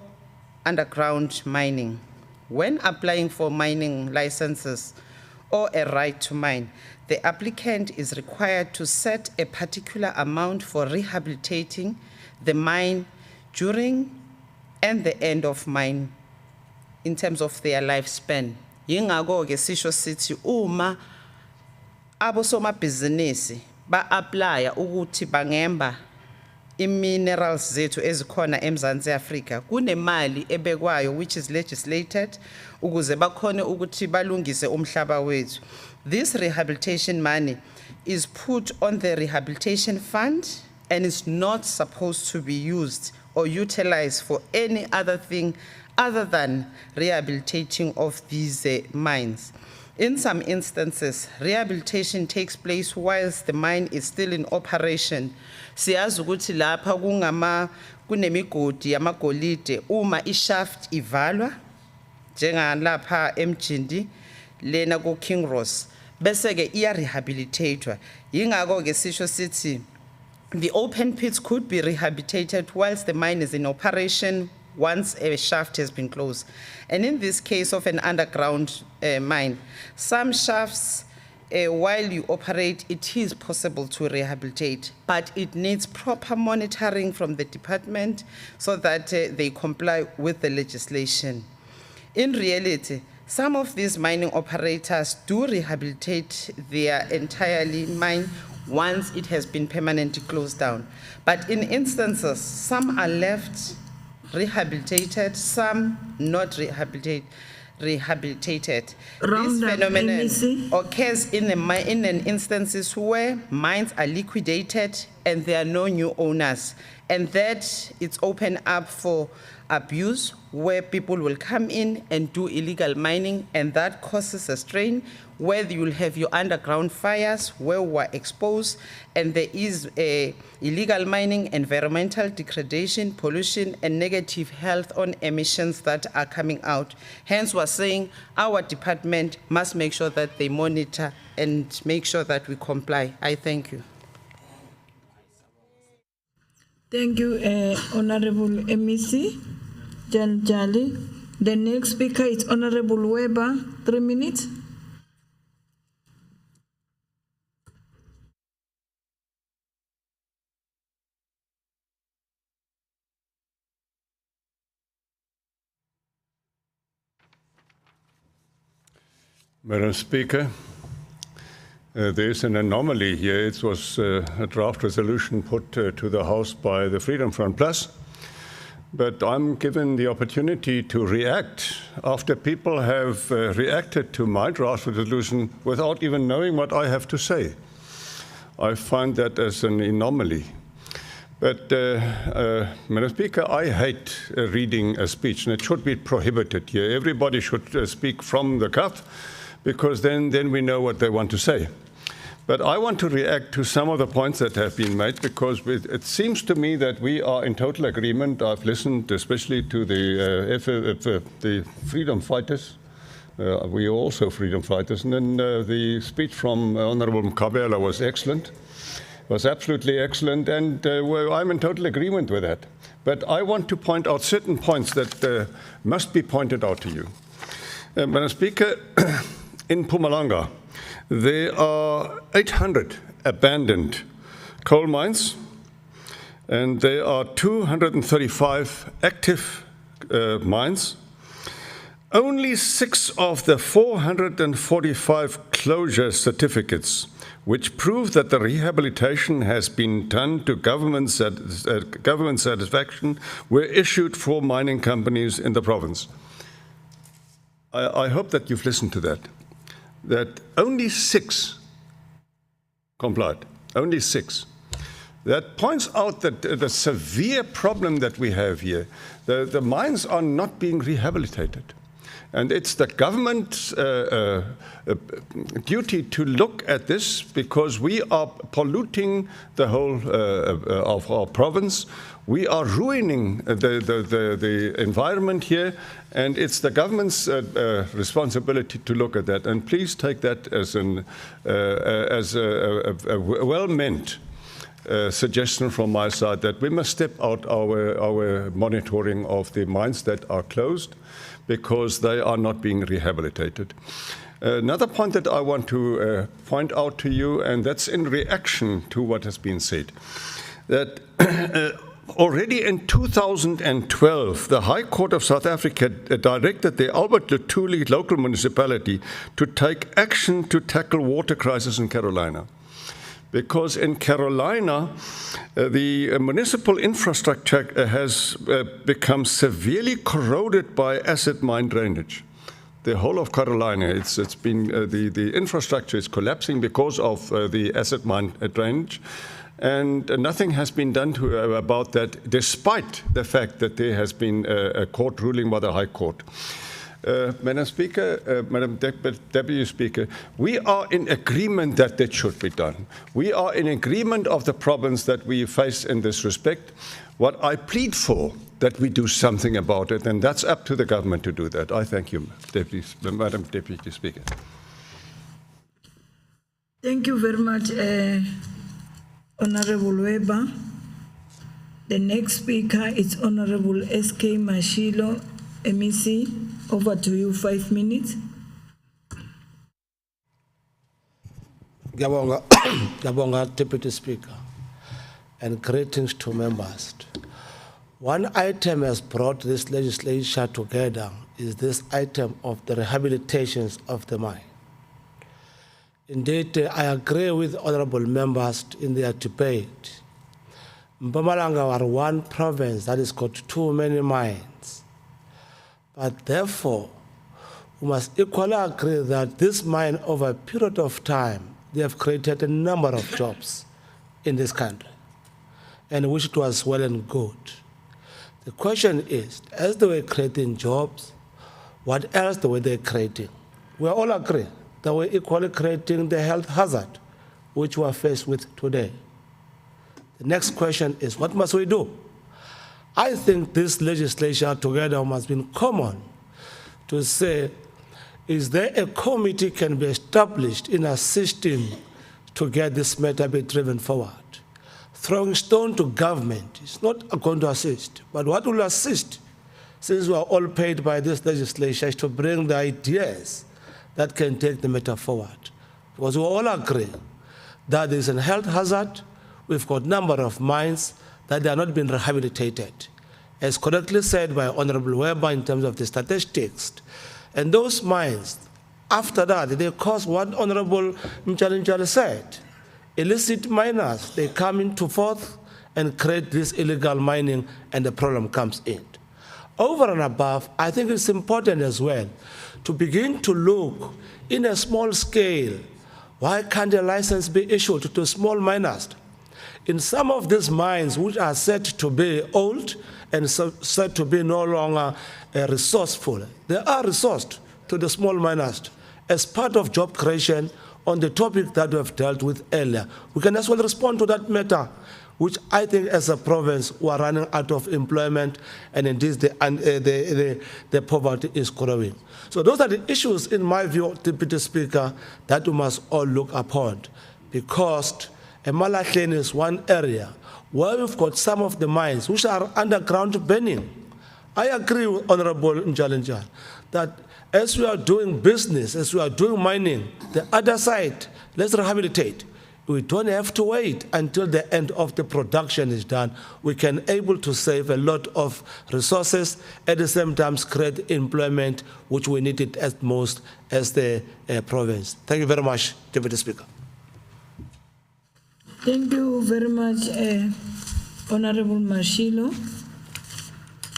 underground mining. When applying for mining licenses or a right to mine, the applicant is required to set a particular amount for rehabilitating the mine during and the end of mine in terms of their lifespan. Yingako-ke sisho sithi uma abosomabhizinisi ba-aplya ukuthi bangemba minerals zethu ezikhona eMzansi Afrika kunemali ebekwayo which is legislated ukuze bakhone ukuthi balungise umhlaba wethu. This rehabilitation money is put on the rehabilitation fund and is not supposed to be used or utilized for any other thing other than rehabilitating of these mines. In some instances, rehabilitation takes place whilst the mine is still in operation. Siyazi ukuthi lapha kunemigodi yamagolide uma ishaft ivalwa njengalapha eMjindi lena ku King Ross bese ke iya rehabilitatwa. Yingakho ke sisho sithi the open pits could be rehabilitated whilst the mine is in operation once a shaft has been closed. And in this case of an underground mine, some shafts, while you operate, it is possible to rehabilitate, but it needs proper monitoring from the department so that they comply with the legislation. In reality, some of these mining operators do rehabilitate their entirely mine once it has been permanently closed down. But in instances, some are left rehabilitated, some not rehabilitated. This phenomenon occurs in an instances where mines are liquidated and there are no new owners, and that it's open up for abuse where people will come in and do illegal mining, and that causes a strain where you will have your underground fires where we're exposed, and there is illegal mining, environmental degradation, pollution, and negative health on emissions that are coming out. Hence, we're saying our department must make sure that they monitor and make sure that we comply. I thank you. Thank you, Honorable MEC Jali. The next speaker is Honorable Weber, 3 minutes. Madam Speaker, there is an anomaly here. It was a draft resolution put to the House by the Freedom Front Plus, but I'm given the opportunity to react after people have reacted to my draft resolution without even knowing what I have to say. I find that as an anomaly. But, Madam Speaker, I hate reading a speech, and it should be prohibited here. Everybody should speak from the cuff, because then we know what they want to say. But I want to react to some of the points that have been made, because it seems to me that we are in total agreement. I've listened especially to the freedom fighters. We are also freedom fighters. And then the speech from Honorable Mkhabela was excellent, was absolutely excellent, and I'm in total agreement with that. But I want to point out certain points that must be pointed out to you. Madam Speaker, in Mpumalanga, there are 800 abandoned coal mines, and there are 235 active mines. Only 6 of the 445 closure certificates, which prove that the rehabilitation has been done to government satisfaction, were issued for mining companies in the province. I hope that you've listened to that. That only 6 complied, only 6. That points out that the severe problem that we have here. The mines are not being rehabilitated. And it's the government's duty to look at this, because we are polluting the whole of our province. We are ruining the environment here, and it's the government's responsibility to look at that. And please take that as a well-meant suggestion from my side, that we must step out our monitoring of the mines that are closed, because they are not being rehabilitated. Another point that I want to point out to you, and that's in reaction to what has been said, that already in 2012, the High Court of South Africa directed the Albert Lutuli local municipality to take action to tackle water crisis in Carolina, because in Carolina, the municipal infrastructure has become severely corroded by acid mine drainage. The whole of Carolina, it's been the infrastructure is collapsing because of the acid mine drainage, and nothing has been done about that, despite the fact that there has been a court ruling by the High Court. Madam Speaker, Madam Deputy Speaker, we are in agreement that that should be done. We are in agreement of the problems that we face in this respect. What I plead for, that we do something about it, and that's up to the government to do that. I thank you, Madam Deputy Speaker. Thank you very much, Honorable Weber. The next speaker is Honorable S.K. Mashilo, MEC. Over to you, 5 minutes. Gabonga, Deputy Speaker, and greetings to members. One item has brought this legislature together is this item of the rehabilitations of the mine. Indeed, I agree with honorable members in their debate. Mpumalanga are one province that has got too many mines. But therefore, we must equally agree that this mine, over a period of time, they have created a number of jobs in this country, and which it was well and good. The question is, as they were creating jobs, what else were they creating? We all agree that we're equally creating the health hazard which we are faced with today. The next question is, what must we do? I think this legislature together must be common to say, is there a committee can be established in assisting to get this matter be driven forward? Throwing stone to government is not going to assist, but what will assist, since we are all paid by this legislature, is to bring the ideas that can take the matter forward. Because we all agree that there is a health hazard. We've got a number of mines that they are not being rehabilitated, as correctly said by Honorable Weber in terms of the statistics. And those mines, after that, they cause what Honorable Mchalinchal said. Illicit miners, they come into forth and create this illegal mining, and the problem comes in. Over and above, I think it's important as well to begin to look in a small scale. Why can't a license be issued to small miners? In some of these mines, which are said to be old and said to be no longer resourceful, they are resourced to the small miners as part of job creation on the topic that we have dealt with earlier. We can as well respond to that matter, which I think as a province we are running out of employment, and indeed the poverty is growing. So those are the issues, in my view, Deputy Speaker, that we must all look upon, because Malahleni is one area where we've got some of the mines which are underground burning. I agree with Honorable Njalinja that as we are doing business, as we are doing mining, the other side, let's rehabilitate. We don't have to wait until the end of the production is done. We can able to save a lot of resources, at the same time create employment, which we need it at most as the province. Thank you very much, Deputy Speaker. Thank you very much, Honorable Mashilo.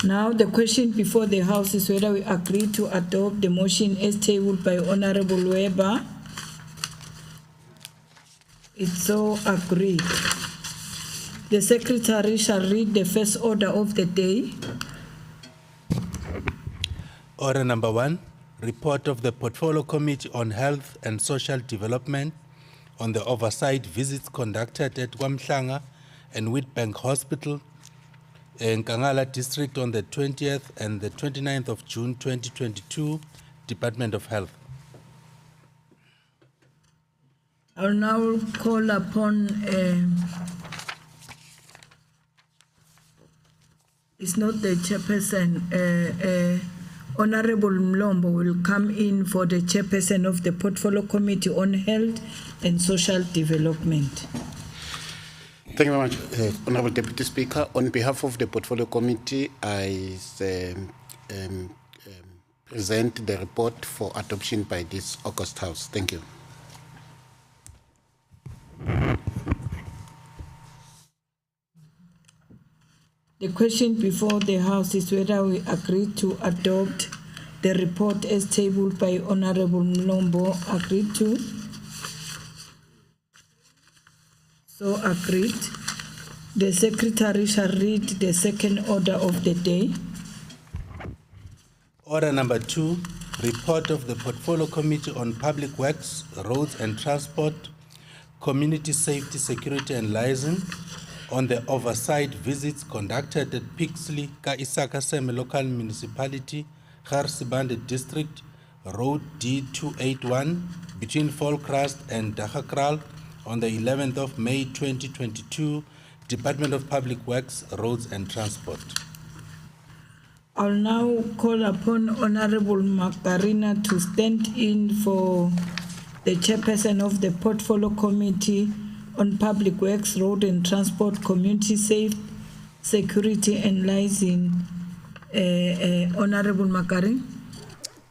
Now the question before the House is whether we agree to adopt the motion as tabled by Honorable Weber. It's so agreed. The Secretary shall read the first order of the day. Order number 1, report of the Portfolio Committee on Health and Social Development on the oversight visits conducted at Kwamhlanga and Witbank Hospital in Kangala District on the 20th and the 29th of June 2022, Department of Health. I'll now call upon, it's not the chairperson, Honorable Mlombo will come in for the chairperson of the Portfolio Committee on Health and Social Development. Thank you very much, Honorable Deputy Speaker. On behalf of the Portfolio Committee, I present the report for adoption by this August House. Thank you. The question before the House is whether we agree to adopt the report as tabled by Honorable Mlombo. Agreed to? So agreed. The Secretary shall read the second order of the day. Order number 2, report of the Portfolio Committee on Public Works, Roads and Transport, Community Safety, Security and Liaison on the oversight visits conducted at Pixley, Kaisaka Semi-Local Municipality, Garsibande District, Road D281 between Volkrust and Dagakral on the 11th of May 2022, Department of Public Works, Roads and Transport. I'll now call upon Honorable Macarena to stand in for the chairperson of the Portfolio Committee on Public Works, Road and Transport, Community Safety, Security and Liaison. Honorable Macarena.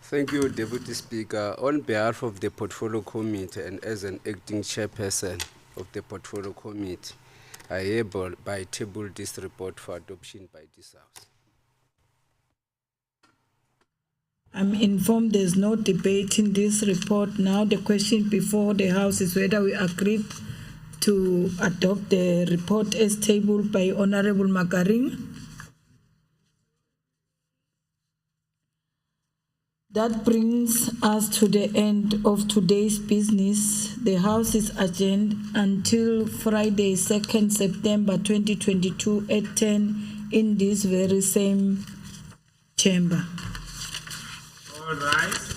Thank you, Deputy Speaker. On behalf of the Portfolio Committee and as an acting chairperson of the Portfolio Committee, I hereby table this report for adoption by this House. I'm informed there's no debate in this report. Now the question before the House is whether we agree to adopt the report as tabled by Honorable Macarena. That brings us to the end of today's business. The House is adjourned until Friday, 2nd September 2022 at 10 in this very same chamber. All rise.